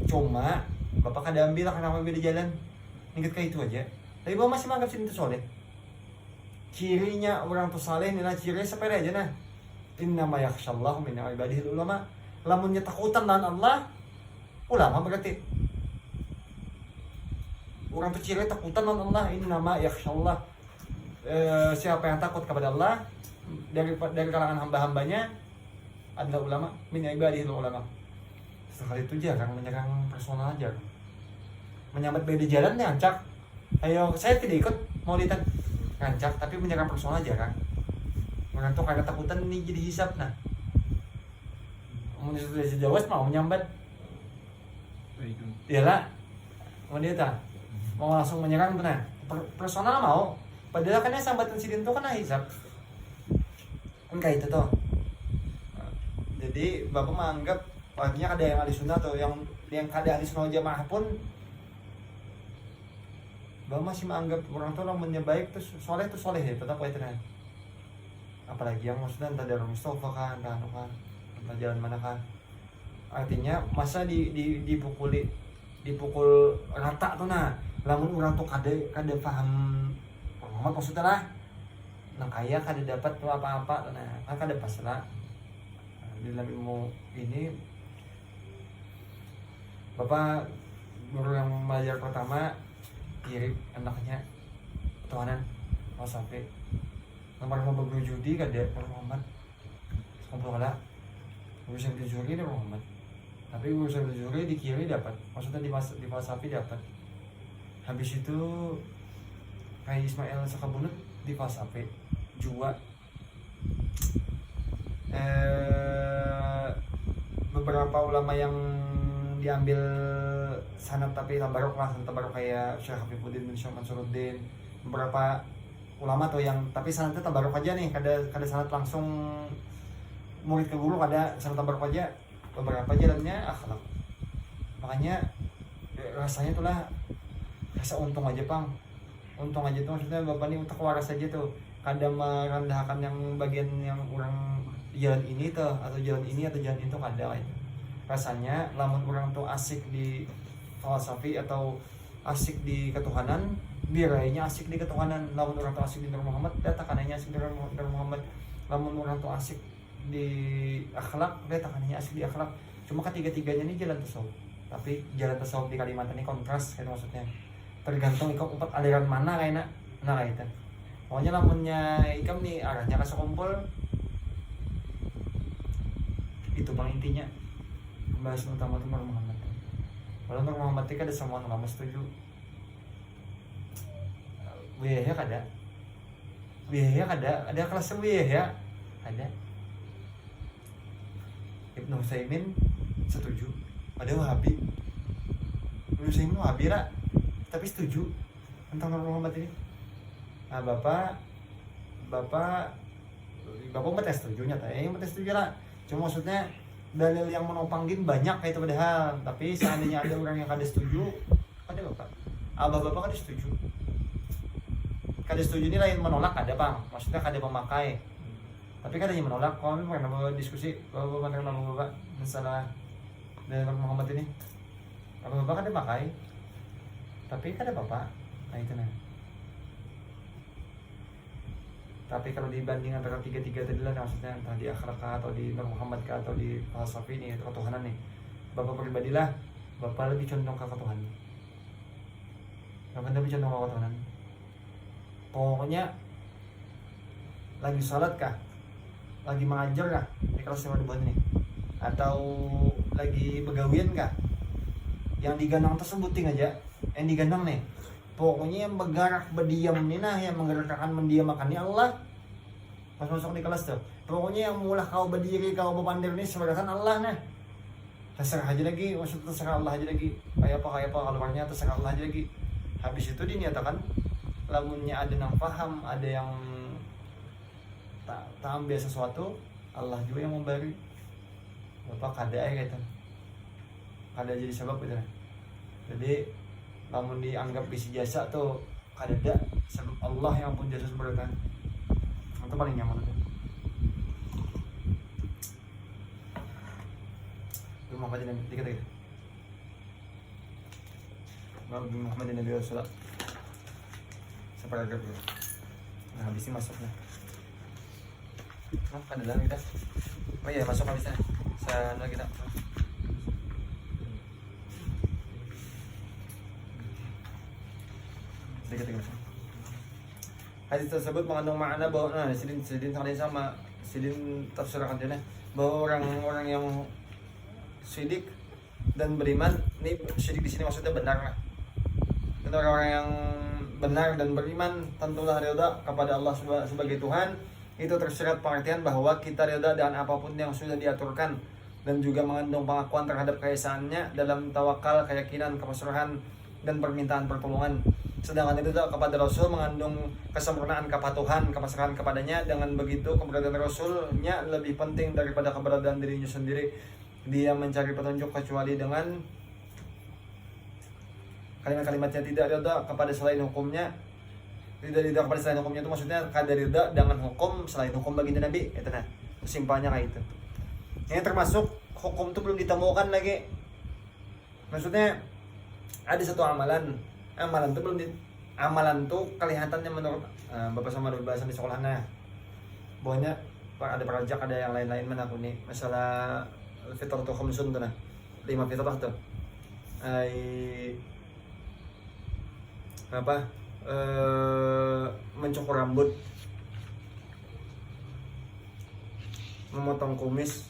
Cuma bapak kada ambil karena ambil di jalan, ingat kayak itu aja. Tapi bapak masih menganggap sini tuh soleh. Cirinya orang tuh soleh, nilai cirinya sepele aja nah. Innama yakhshallahu min ibadihi ulama. Lamunnya takutan dengan Allah, ulama berarti. Orang tuh ciri takutan dengan Allah. Innama yakhshallah. Siapa yang takut kepada Allah dari kalangan hamba-hambanya adalah ulama. Min ibadihi ulama. Sekali itu jarang menyerang personal aja. Menyambat beda jalan nih ancak. Ayo saya tidak ikut maulidan ngancak tapi menyerang personal jarang. Orang tuh karena takutan ini jadi hisap nah. Menurut dari sejauh mau menyambat. Iyalah. Mau dia tak mau langsung menyerang tuh nah. Personal mau. Padahal kan yang sambatan sidin tuh kan hisap. Kan kayak itu tuh. Jadi bapak menganggap artinya ada yang ahli sunnah tuh yang kada ahli sunnah jamaah pun bapak masih menganggap orang tuh lamunnya baik tuh soleh ya tetap kayak itu nah. Apalagi yang maksudnya entah dari Mustafa kan, entah jalan mana kan. Artinya masa dipukul rata tuh nah. Lamun orang tuh kada paham Muhammad maksudnya lah. Nah kaya kada dapat tuh apa-apa tuh nah. Kan kada pas lah. Di dalam ilmu ini Bapak guru yang belajar pertama kirim anaknya tuanan mau sampai nomor mau judi kan dia Muhammad kumpul kala urusan juri dari Muhammad tapi urusan juri di kiri dapat maksudnya di falsafi dapat habis itu kayak Ismail Sakabunut di falsafi jua beberapa ulama yang diambil sanad tapi tabarok lah, sanad tabarok kayak Syekh Hafifuddin bin Syekh Mansuruddin, beberapa ulama tuh yang tapi sanadnya tabarok aja nih, kada sanad langsung murid ke guru, kada sanad tabarok aja, beberapa jalannya akhlak. Makanya rasanya tuh lah rasa untung aja Pang, untung aja tuh maksudnya bapak nih untuk waras aja tuh, kada merendahkan yang bagian yang orang jalan ini tuh atau jalan ini atau jalan itu, kada itu. Rasanya lamun orang tuh asik di falsafi atau asik di ketuhanan, birainya asik di ketuhanan. Lamun orang tuh asik di Nur Muhammad, datakannya asik di Nur Muhammad. Lamun orang tuh asik di akhlak, datakannya asik di akhlak. Cuma ketiga-tiganya ini jalan tasawuf. Tapi jalan tasawuf di Kalimantan ini kontras kayak maksudnya. Tergantung ikam empat aliran mana kayaknya. Nah kayak itu. Pokoknya lamunnya ikam nih arahnya ke sekumpul, itu bang intinya. Pembahasan utama itu Nur Muhammad. Kalau Nur Muhammad itu ada semua ulama setuju. Wiyah kada. Wiyah kada. Ada kelas wiyah ya. Ada. Ibnu Utsaimin setuju. Ada Wahabi. Ibnu Utsaimin Wahabi lah. Tapi setuju tentang Nur Muhammad ini. Nah bapak mah setuju nyata. Mah setuju lah. Cuma maksudnya dalil yang menopangin banyak kayak itu padahal, tapi seandainya ada orang yang kada setuju, ada bapak, bapak kada setuju. Kada setuju ini lain menolak kada Bang, maksudnya kada memakai. Tapi kada yang menolak. Kalau memang pernah diskusi bapak masalah dari Muhammad ini, bapak kada pakai, tapi kada bapak, nah itu nah. Tapi kalau dibanding antara tiga-tiga tadi lah, maksudnya entah di akhlak atau di Nur Muhammad atau di falsafi ini, ketuhanan nih, bapak pribadilah, bapak lebih condong ke ketuhanan. Bapak lebih condong ke ketuhanan. Pokoknya lagi sholat kah, lagi mengajar kah di kelas yang dibuat ini, atau lagi begawian kah, yang digandang tersebut aja, yang digandang nih. Pokoknya yang bergerak berdiam ini nah, yang menggerakkan mendiamakan ya Allah. Pas masuk di kelas tuh, pokoknya yang mulai kau berdiri, kau berpandir ini sebenarnya Allah nah. Terserah aja lagi, maksud terserah Allah aja lagi. Kayak apa keluarnya terserah Allah aja lagi. Habis itu dinyatakan lamunnya ada yang paham, ada yang tak ambil sesuatu, Allah juga yang memberi. Bapak kada ya gitu. Kada jadi sebab gitu. Jadi namun dianggap isi jasa tuh kada ada sebab Allah yang pun jasa sebenarnya itu paling nyaman tuh. Muhammad Nabi dikit lagi. Muhammad Nabi Rasulullah separagraf ya. Nah habis ini masuknya. Nah kan dalam kita. Oh iya masuk habisnya. Sana kita. Sedikit. Hadis tersebut mengandung makna bahwa sidin sama sidin tafsirkan dia bahwa orang-orang yang sidik dan beriman, ini sidik di sini maksudnya benar lah. Dan orang-orang yang benar dan beriman tentulah ridha kepada Allah sebagai Tuhan. Itu tersirat pengertian bahwa kita ridha dengan apapun yang sudah diaturkan, dan juga mengandung pengakuan terhadap keesaannya dalam tawakal, keyakinan, kepasrahan dan permintaan pertolongan. Sedangkan itu kepada Rasul mengandung kesempurnaan kepatuhan, kepasrahan kepadanya. Dengan begitu keberadaan Rasulnya lebih penting daripada keberadaan dirinya sendiri. Dia mencari petunjuk kecuali dengan kalimat-kalimatnya tidak ridha kepada selain hukumnya. Tidak ridha kepada selain hukumnya itu maksudnya kada ridha dengan hukum selain hukum baginda Nabi. Itu nah, simpelnya kayak itu. Ini termasuk hukum itu belum ditemukan lagi. Maksudnya ada satu amalan tuh belum amalan tuh kelihatannya menurut bapak sama bahasan di sekolahnya, pokoknya ada perajak, ada yang lain-lain mana aku nih masalah fitrah tuh khamsun tuh nah 5 fitrah tuh mencukur rambut, memotong kumis,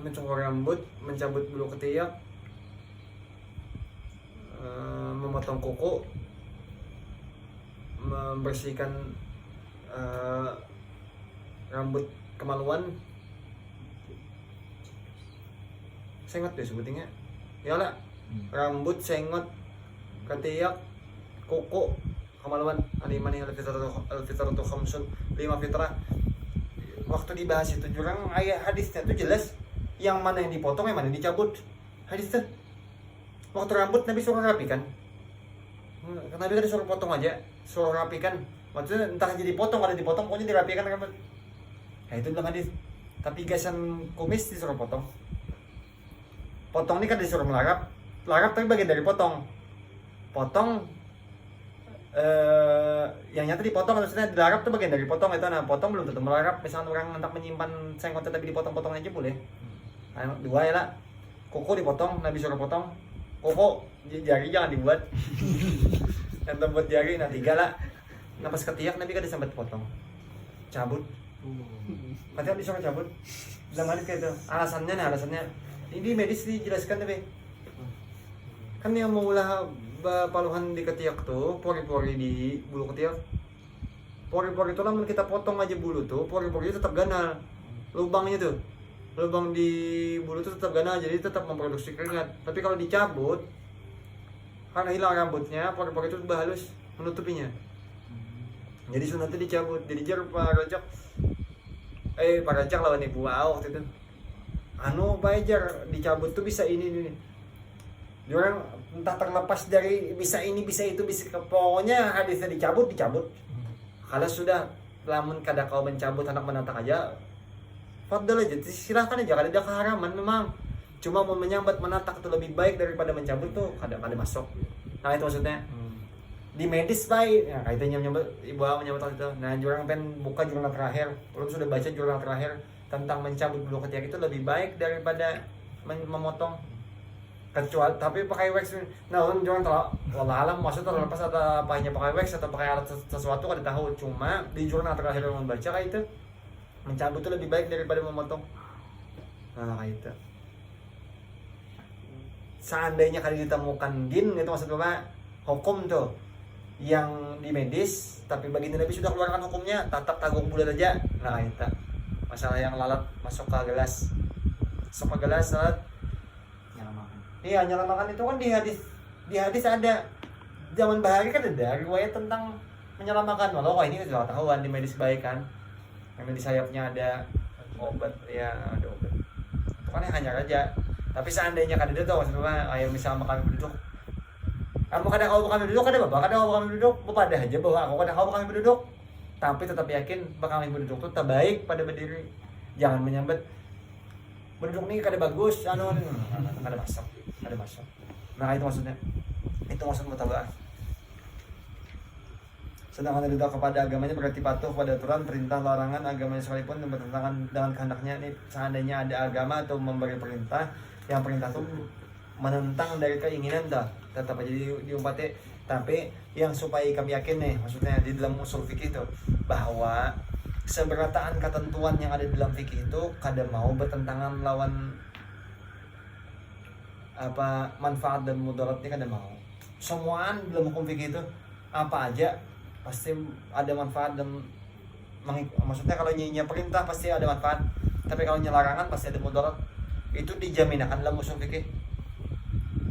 mencukur rambut, mencabut bulu ketiak, memotong kuku, membersihkan rambut kemaluan, sengot deh sebutingnya ya lah, rambut sengot ketiak kuku kemaluan animani al-fitratu khamsun 5 fitrah. Waktu dibahas itu jurang ayat hadisnya tuh jelas yang mana yang dipotong yang mana yang dicabut hadis tuh. Waktu rambut Nabi suruh rapikan, Nabi kan disuruh potong aja, suruh rapikan, maksudnya entah jadi potong ada dipotong pokoknya dirapikan rambut. Nah itu bilang hadis. Tapi gasan kumis disuruh potong. Potong ini kan disuruh melarap tapi bagian dari potong. Potong yang nyata dipotong, maksudnya dilarap tuh bagian dari potong itu. Nah potong belum tentu melarap. Misalnya orang hendak menyimpan sengot tapi dipotong-potong aja boleh. Nah, 2 ya lah, kuku dipotong, Nabi suruh potong. Kuku jari jangan dibuat. Yang buat jari, nah 3 lah. Nah pas ketiak Nabi kan disambat potong, cabut. Ketiak disuruh cabut. Bilang hadis kayak itu. Alasannya ini medis dijelaskan tapi kan yang mengulah paluhan di ketiak tuh, pori-pori di bulu ketiak. Pori-pori itu namun kita potong aja bulu tuh, pori-pori itu tetap ganal. Lubangnya tuh, lubang di bulu tuh tetap ganal, jadi tetap memproduksi keringat. Tapi kalau dicabut, karena hilang rambutnya, pori-pori itu lebih halus menutupinya. Jadi sunatnya dicabut. Jadi jar Pak Rajak lawan Ibu Au waktu itu. Bajar dicabut tuh bisa ini. Diorang entah terlepas dari bisa ini bisa itu bisa pokoknya hadisnya dicabut. Kalau sudah lamun kada kau mencabut anak menatak aja, fadl aja silahkan aja, kada ada keharaman memang. Cuma mau menyambat menatak itu lebih baik daripada mencabut tuh kada masuk. Nah itu maksudnya. Di medis baik, ya kaitannya menyambat Ibu Au menyambat itu. Nah jurang buka jurnal terakhir, belum sudah baca jurnal terakhir tentang mencabut bulu ketiak itu lebih baik daripada memotong. Kecuali tapi pakai wax, nah jangan terlalu alam maksudnya terlepas ada apanya pakai wax atau pakai alat sesuatu kada tahu. Cuma di jurnal terakhir yang membaca kayak itu mencabut itu lebih baik daripada memotong. Nah kayak itu. Seandainya kali ditemukan din itu maksud Bapak hukum tuh yang di medis, tapi baginda Nabi sudah keluarkan hukumnya, tatap tanggung bulat aja. Nah itu masalah yang lalat masuk ke gelas, salat. Iya nyelamakan itu kan di hadis ada. Zaman Bahari kan ada riwayat tentang menyelamakan. Walau ini sudah tahuan di medis baik kan. Yang di sayapnya ada obat, ya ada obat. Itu kan hanya aja. Tapi seandainya kan ada tuh maksudnya ayo misal kami berduduk. Kamu kadang kau kami duduk ada bapak, kadang kau kami duduk, bapak ada aja bahwa aku kadang kau kami berduduk. Tapi tetap yakin bakal kami berduduk itu terbaik pada berdiri. Jangan menyambat berduduk nih kada bagus, kada masuk. Nah itu maksudnya. Itu maksud mutaba'ah. Sedangkan ridha kepada agamanya berarti patuh pada aturan, perintah, larangan agamanya sekalipun yang bertentangan dengan kehendaknya. Ini seandainya ada agama atau memberi perintah, yang perintah itu menentang dari keinginan dah, tetap aja diumpati. Tapi yang supaya kami yakin nih, maksudnya di dalam usul fikih itu bahwa seberataan ketentuan yang ada di dalam fikih itu kada mau bertentangan lawan manfaat dan mudaratnya, kada mau. Semuaan dalam hukum fikih itu apa aja pasti ada manfaat dan maksudnya kalau nyinya perintah pasti ada manfaat, tapi kalau larangan pasti ada mudarat. Itu dijaminkan dalam usul fikih.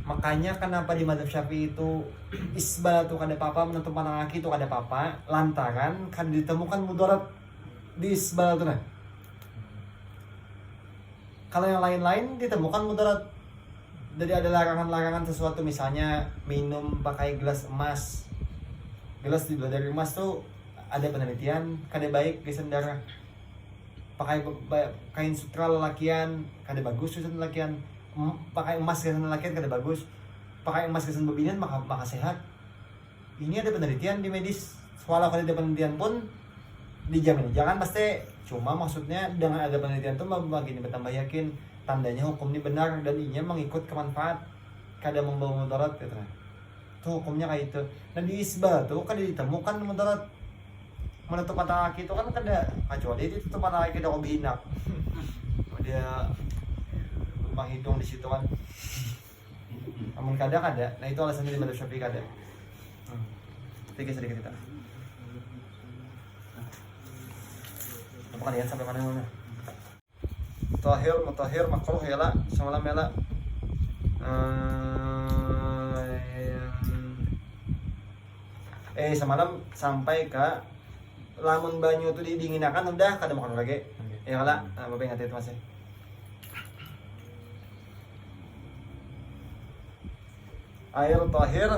Makanya kenapa di mazhab Syafi'i itu isbal itu kada apa-apa, menutup panang kaki itu kada apa-apa, lantaran kan ditemukan mudarat di isbal itu nah. Kalau yang lain-lain ditemukan mudarat. Jadi ada larangan-larangan sesuatu, misalnya minum pakai gelas emas. Gelas dibuat dari emas tuh ada penelitian kada baik gesan darah. Pakai kain sutra lelakian kada bagus gesan lelakian. Pakai emas gesan lelakian kada bagus. Pakai emas gesan bebinian maka sehat. Ini ada penelitian di medis. Walau kada ada penelitian pun dijamin. Jangan pasti, cuma maksudnya dengan ada penelitian tuh makin bertambah yakin tandanya hukum ini benar dan inya mengikut kemanfaat, kada membawa mudarat gitu. Tuh hukumnya kayak itu. Dan di isbah tuh kada ditemukan mudarat. Menutup mata kaki itu kan kada, kecuali itu tutup mata kaki ada binak. Dia lubang hidung di situ kan. Namun kada. Nah itu alasannya di mazhab Syafi'i kada. Sedikit kita. Apa kalian sampai mana? tahir, mutahhir, makruh ya lah, semalam ya lah. Semalam sampai ke lamun banyu itu didinginakan udah kada makan lagi. Ya lah, Bapak ingat itu Mas. Air tahir,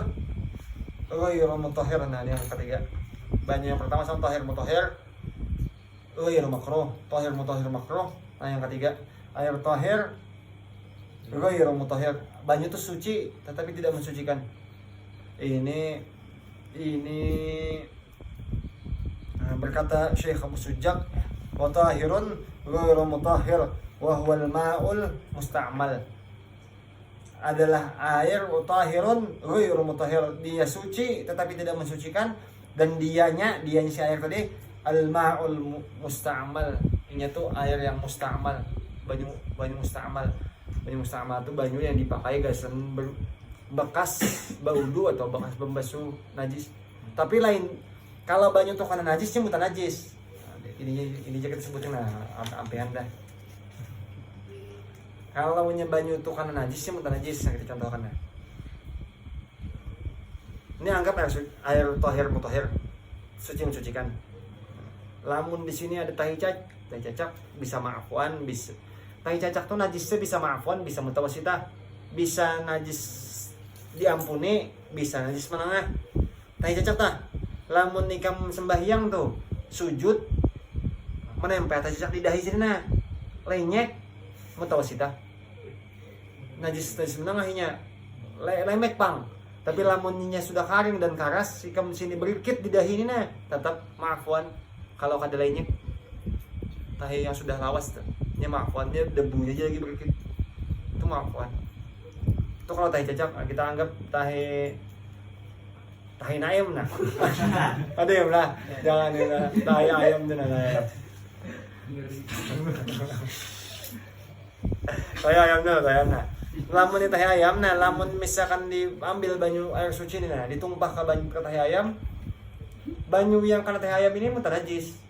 ghairu mutahhir, nah ini yang ketiga. Banyu yang pertama sama tahir mutahhir, ghairu makruh, tahir mutahhir makruh. Nah yang ketiga, air tahir, ghairu mutahhir. Banyu itu suci tetapi tidak mensucikan. Ini berkata Syekh Abu Sujak, wa tahirun ghairu mutahhir wa huwa al-ma'ul musta'mal. Adalah air tahirun ghairu mutahhir, dia suci tetapi tidak mensucikan, dan dianya si air tadi al-ma'ul musta'mal. Ini tuh air yang musta'mal, banyu musta'mal. Banyu musta'mal itu banyu yang dipakai gasan bekas baudu atau bekas pembasuh najis. Tapi lain kalau banyu itu karena najisnya bukan najis. Ini aja kita sebutin ampean dah. Kalau banyu itu karena najisnya bukan najis, yang kita contohkan ya. Ini anggap air tahir mutahhir, suci mensucikan. Lamun di sini ada tahi cacak bisa ma'afwan, bisa tahi cacak tuh najisnya bisa ma'afwan, bisa mutawasitah, bisa najis diampuni, bisa najis menengah. Tahi cacak tah, lamun nikam sembahyang tuh sujud menempel tahi cacak di dahi sini nah, lenyek mutawasitah, najis menengahnya lemek pang. Tapi lamunnya sudah kering dan karas, ikam sini berikit di dahi ini nah, tetap ma'afwan. Kalau kada lenyek tahi yang sudah lawas tuh, ini ma'afwan, dia debunya aja lagi berikit, itu ma'afwan. Itu kalau tahi cacak kita anggap tahi naim nah. Ada ya lah, jangan ya tahi ayam tuh nah. Tahi ayam tuh, nah. Lamun tahi ayam nah, lamun misalkan diambil banyu air suci ini nah, ditumpah ke banyu ke tahi ayam, banyu yang kena tahi ayam ini mutan najis.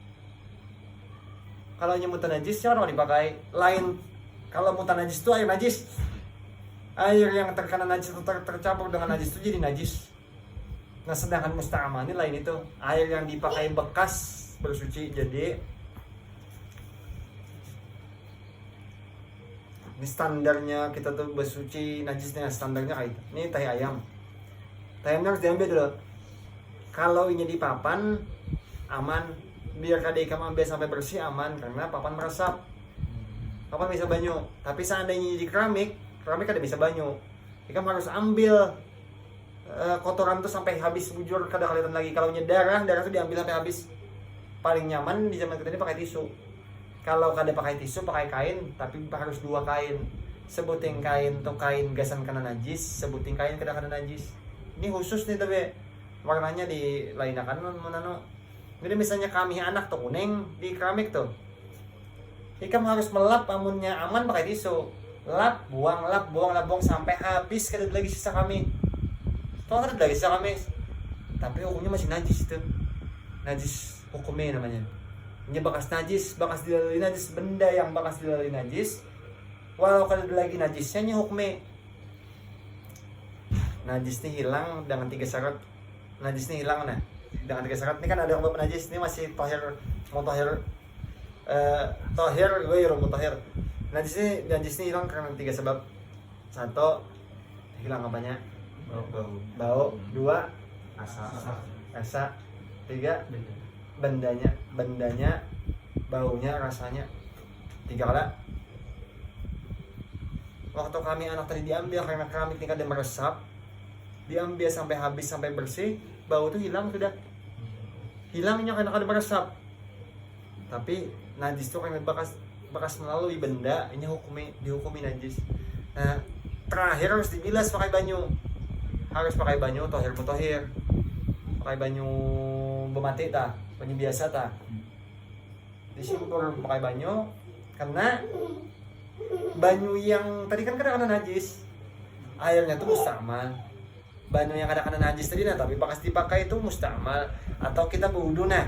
Kalau mutan najis ya orang dipakai. Lain kalau mutan najis itu air najis. Air yang terkena najis atau tercampur dengan najis itu jadi najis. Nah sedangkan musta'mal ini lain itu, air yang dipakai bekas bersuci. Jadi ini standarnya kita tuh bersuci najisnya, standarnya kayak itu. Ini tahi ayam. Tahi ayamnya harus diambil dulu. Kalau ini di papan aman, biar kada ikam ambil sampai bersih aman, karena papan meresap. Papan bisa banyu. Tapi seandainya di keramik kada bisa banyu. Ikam harus ambil kotoran tuh sampai habis bujur, kada kelihatan lagi. Kalau darah tuh diambil sampai habis. Paling nyaman di zaman kita ini pakai tisu. Kalau kada pakai tisu, pakai kain, tapi harus 2 kain. Sebuting kain tuh kain gasan kena najis, sebuting kain kada kena najis. Ini khusus nih tapi warnanya dilainakan menano. Jadi misalnya kami anak tuh kuning di keramik tuh, ikam harus melap amunnya aman pakai tisu. Lap buang sampai habis, kada lagi sisa kami. Tuh kada lagi sisa kami. Tapi hukumnya masih najis itu. Najis hukumnya namanya. Ini bekas najis, bekas dilalui najis, benda yang bekas dilalui najis. Walau kada lagi najisnya nya hukumnya. Najis ini hilang dengan 3 syarat. Najis ini hilang nah dengan 3 syarat. Ini kan ada bab najis, ini masih tahir mutahhir, tahir ghairu mutahhir. Najis ini hilang karena 3 sebab. 1, hilang apanya? Bau. 2, rasa. 3, bendanya, baunya, rasanya. 3 kala. Waktu kami anak tadi diambil karena keramik ini kada meresap, diambil sampai habis sampai bersih, bau itu hilang sudah. Hilangnya karena kada meresap. Tapi najis itu karena bekas melalui benda, ini dihukumi najis. Nah, terakhir harus dibilas pakai banyu. Harus pakai banyu tahir mutahhir. Pakai banyu bemati tah, banyu biasa tah. Disimpul pakai banyu karena banyu yang tadi kan kada kena najis. Airnya tuh musta'mal. Banyu yang kada kena najis tadi nah, tapi bekas dipakai itu musta'mal. Atau kita berwudu nah.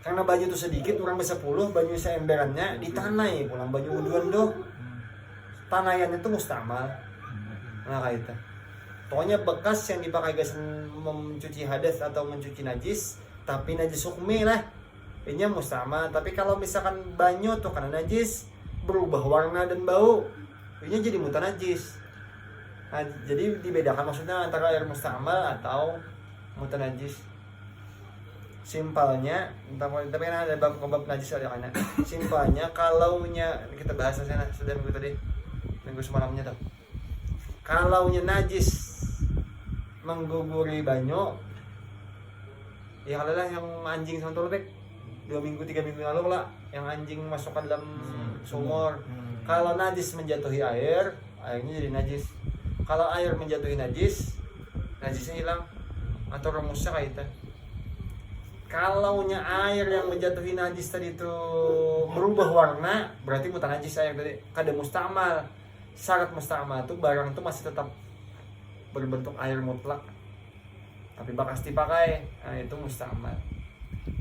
Karena banyu itu sedikit, orang bisa 10, banyu seemberannya ditanai, pulang banyu uduan doh. Tanayan itu mustamal. Nah kayak itu. Pokoknya bekas yang dipakai guys mencuci hadas atau mencuci najis, tapi najis hukmi lah. Ini mustamal. Tapi kalau misalkan banyu tuh karena najis berubah warna dan bau, ini jadi mutanajis. Nah, jadi dibedakan maksudnya antara air mustamal atau mutanajis. Simpelnya, tapi kan ada bab najis ada kan. Simpelnya kalaunya kita bahas sana sudah minggu tadi, minggu semalamnya tuh. Kalaunya najis mengguguri banyu, ya kalau lah yang anjing sama tolbek 2 minggu 3 minggu lalu lah, yang anjing masuk ke dalam sumur. Kalau najis menjatuhi air, airnya jadi najis. Kalau air menjatuhi najis, najisnya hilang atau remusnya kayak itu. Kalaunya air yang menjatuhi najis tadi itu berubah warna, berarti mutanajis air tadi. Kada mustamal. Syarat mustamal itu barang itu masih tetap berbentuk air mutlak, tapi bakas dipakai, nah itu mustamal.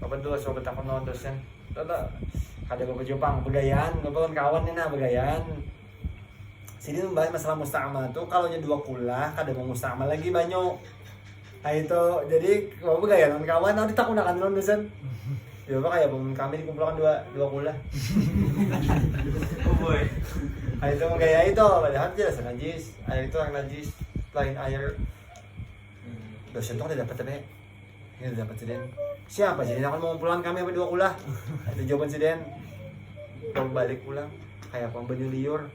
Bapak dulu sobat aku nonton, ada bapak Jepang begayaan, bapak kawan ini nah begayaan. Sini membahas masalah mustamal itu kalau nya 2 kulah, kada mau mustamal lagi banyak. Nah itu, jadi bapak begayaan kawan, nanti tak gunakan dulu dosen. Ya bapak kayak kami dikumpulkan dua kulah. Oh boy. Nah itu menggaya itu, padahal jelas najis, air itu yang najis, lain air. Dosen tuh udah dapat tapi, ini udah dapat sih Den. Siapa sih? Akan mengumpulkan kami apa 2 kulah? Itu jawaban sih Den. Kalau balik pulang, kayak pembeli liur,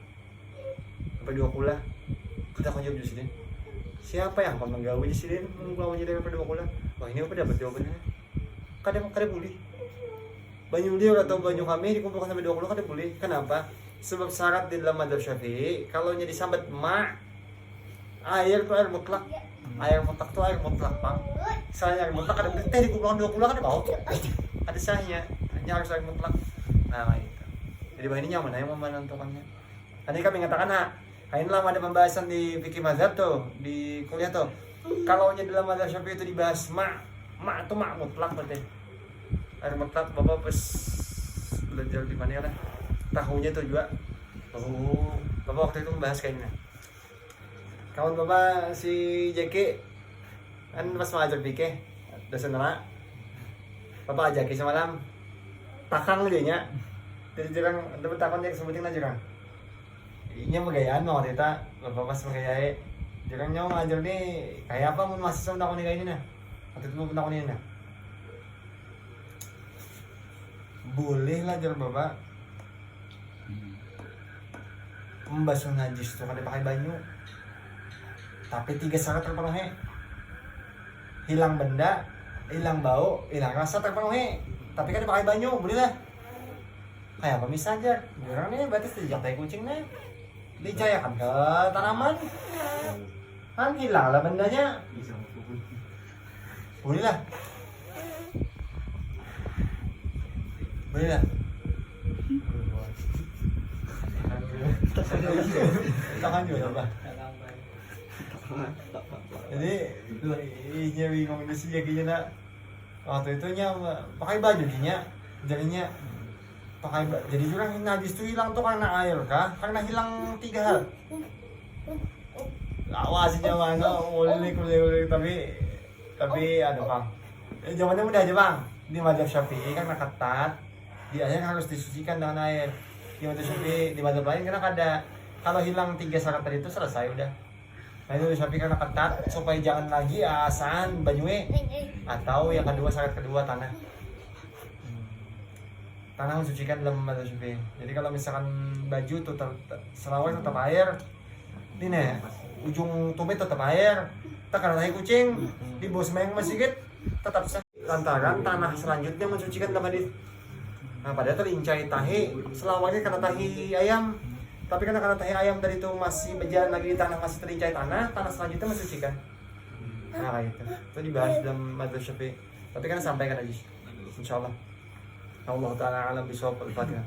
apa 2 kulah? Kita akan jawab sih Den. Siapa yang akan menggawe sih Den? Menggawanya dari apa 2 kulah? Wah ini apa dapat jawabannya? Kadang boleh. Banyu liur atau banyu kami dikumpulkan sampai 2 kulah kada boleh. Kenapa? Sebab syarat di dalam madzhab Syafi'i kalau nya disambat air itu air mutlak. Air mutlak itu air mutlak, Bang. Misalnya air mutlak ada teh dikumpulkan 2 kulah kan bau. Ada sahnya. Hanya harus air mutlak. Nah, itu. Jadi bahan ini nyaman yang menentukannya. Tadi kami mengatakan ini lama ada pembahasan di fikih mazhab tuh, di kuliah tuh. Kalau nya dalam madzhab Syafi'i itu dibahas itu mutlak berarti. Air mutlak Bapak pas belajar di mana ya lah? Tahunya tuh juga. Oh, Bapak waktu itu membahas kayaknya. Kawan Bapak si Jeki kan pas mengajar fikih dosen mana? Bapak ajak semalam takang dia nya. Jadi jarang dapat takon yang sebutin aja kan. Inya megayaan mau cerita Bapak pas megayai. Jarang nyawa ngajar nih kayak apa mun mahasiswa takon kayak ini nah. Waktu itu takon ini nah. Boleh lah jar Bapak membasuh najis itu kada pakai banyu, tapi 3 syarat terpenuhi. Hilang benda, hilang bau, hilang rasa terpenuhi, tapi kada pakai banyu, boleh lah. Kayak apa misalnya orang nih berarti sejak tai kucing nih dicayakan ke tanaman kan hilang lah bendanya, boleh lah. Boleh lah. Tahan juga apa? Jadi ini bingung di sini kayaknya nak. Waktu itu nya pakai baju nya, jadinya pakai jadi jurang najis itu hilang tuh karena air kah? Karena hilang 3 hal. Awasinya mana boleh tapi ada Bang. Jawabannya mudah aja Bang. Di madzhab Syafi'i karena ketat, di air harus disucikan dengan air. Di madzhab Syafi'i, di madzhab lain karena kada. Kalau hilang 3 syarat tadi itu selesai udah. Nah itu Syafi'i karena ketat supaya jangan lagi asan banyue atau yang kedua syarat kedua tanah. Tanah mensucikan dalam madzhab Syafi'i. Jadi kalau misalkan baju tuh selawar tetap air. Ini nih, ujung tumit tetap air. Tekan tahi kucing di bawah semeng masjid tetap sah. Lantaran tanah selanjutnya mensucikan dalam hadis. Nah, padahal terincai tahi selawarnya karena tahi ayam. Tapi karena tahi ayam tadi itu masih berjalan lagi di tanah, masih terincai tanah selanjutnya mensucikan. Nah kayak itu. Itu dibahas dalam madzhab Syafi'i. Tapi kan sampaikan aja. Insyaallah. Allah taala alam bisawab al-Fatihah.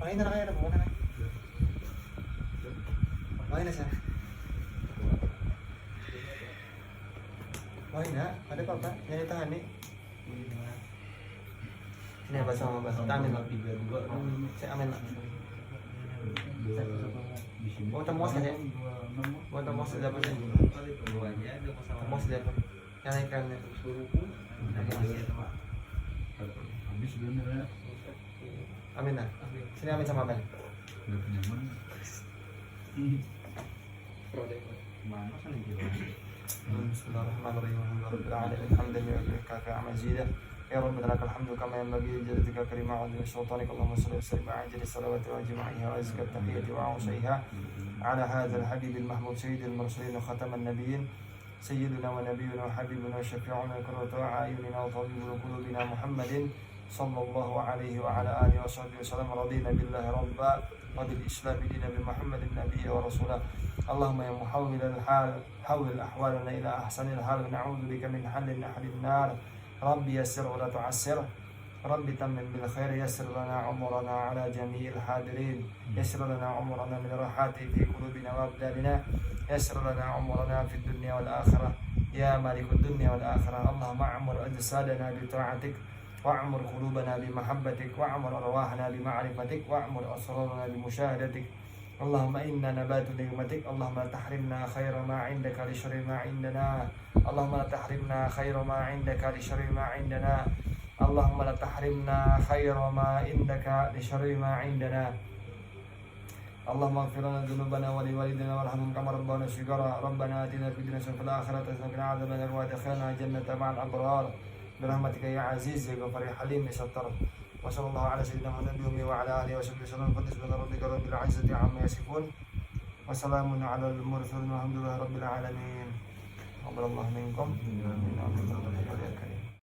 Ini na kaya na bukan na. Ay na siya. apa? Nyari tahan nih. Ini apa sama bahasa? Amin lah. Saya amin lah. Oh temos kan ya? Oh temos sudah apa sih? Temos sudah apa? Yang ikannya. Habis sebenarnya. Amin lah. Sini amin sama amin. Udah nyaman. Bismillahirrahmanirrahim. Alhamdulillahirabbil alamin. Hamdan mazidah. Ya Rabbana lakal hamdu kama yanbaghi li jalatika karimah wa sultanika. Allahumma shalli wa sallim ala ajli salawati wa jama'iha wa azka tahiyyati wa awsaiha ala hadzal habibil mahmud sayyidil mursalin wa khataman nabiyyin sayyidina wa nabiyyuna wa habibuna wa syafi'una qurratu a'yunina wa tabibul qulubina Muhammadin sallallahu alaihi wa ala alihi wa sahbihi wasallam. Radina billahi rabba wa bil islam dinan bi Muhammadin nabiyya wa rasulah. Allahumma ya muhawwil al-hal hawwil ahwalana ila ahsanil hal wa na'udzu bika min halin ahlin nar. Rabbi yassir wa la tu'assir. Rabbi tammim bil khair. Yassir lana umurana ala jami'il hadirin. Yassir lana umurana min rahati fi qulubina wa abdanina. Yassir lana umurana fid dunya wal akhirah. Ya malikud dunya wal akhirah. Allahumma a'mur ajsadana bi ta'atik wa'mur qulubana bi mahabbatik wa'mur arwahana bi ma'rifatik wa'mur asrarana bi musyahadatik. Allahumma inna nabatu ni'matik. Allahumma la tahrimna khaira ma 'indaka li syarri ma 'indana. Allahumma la tahrimna khaira ma 'indaka li syarri ma 'indana. Allahumma la tahrimna khaira ma 'indaka li syarri ma 'indana. Allahumma ighfir lana dhunubana wa li walidina warhamhum kama rabbana shighara. Rabbana atina fid dunya hasanatan wa fil akhirati hasanatan wa qina adzabannar wa adkhilna jannata ma'al abrar. Birahmatika ya aziz ya ghafur ya halim ya sattar. Wa sallallahu ala sayyidina Muhammadin wa ala alihi wa sahbihi wasallam. Subhana rabbika rabbil izzati amma yasifun. Wa salamun ala al mursalin walhamdulillahi rabbil alamin. Allahu minkum.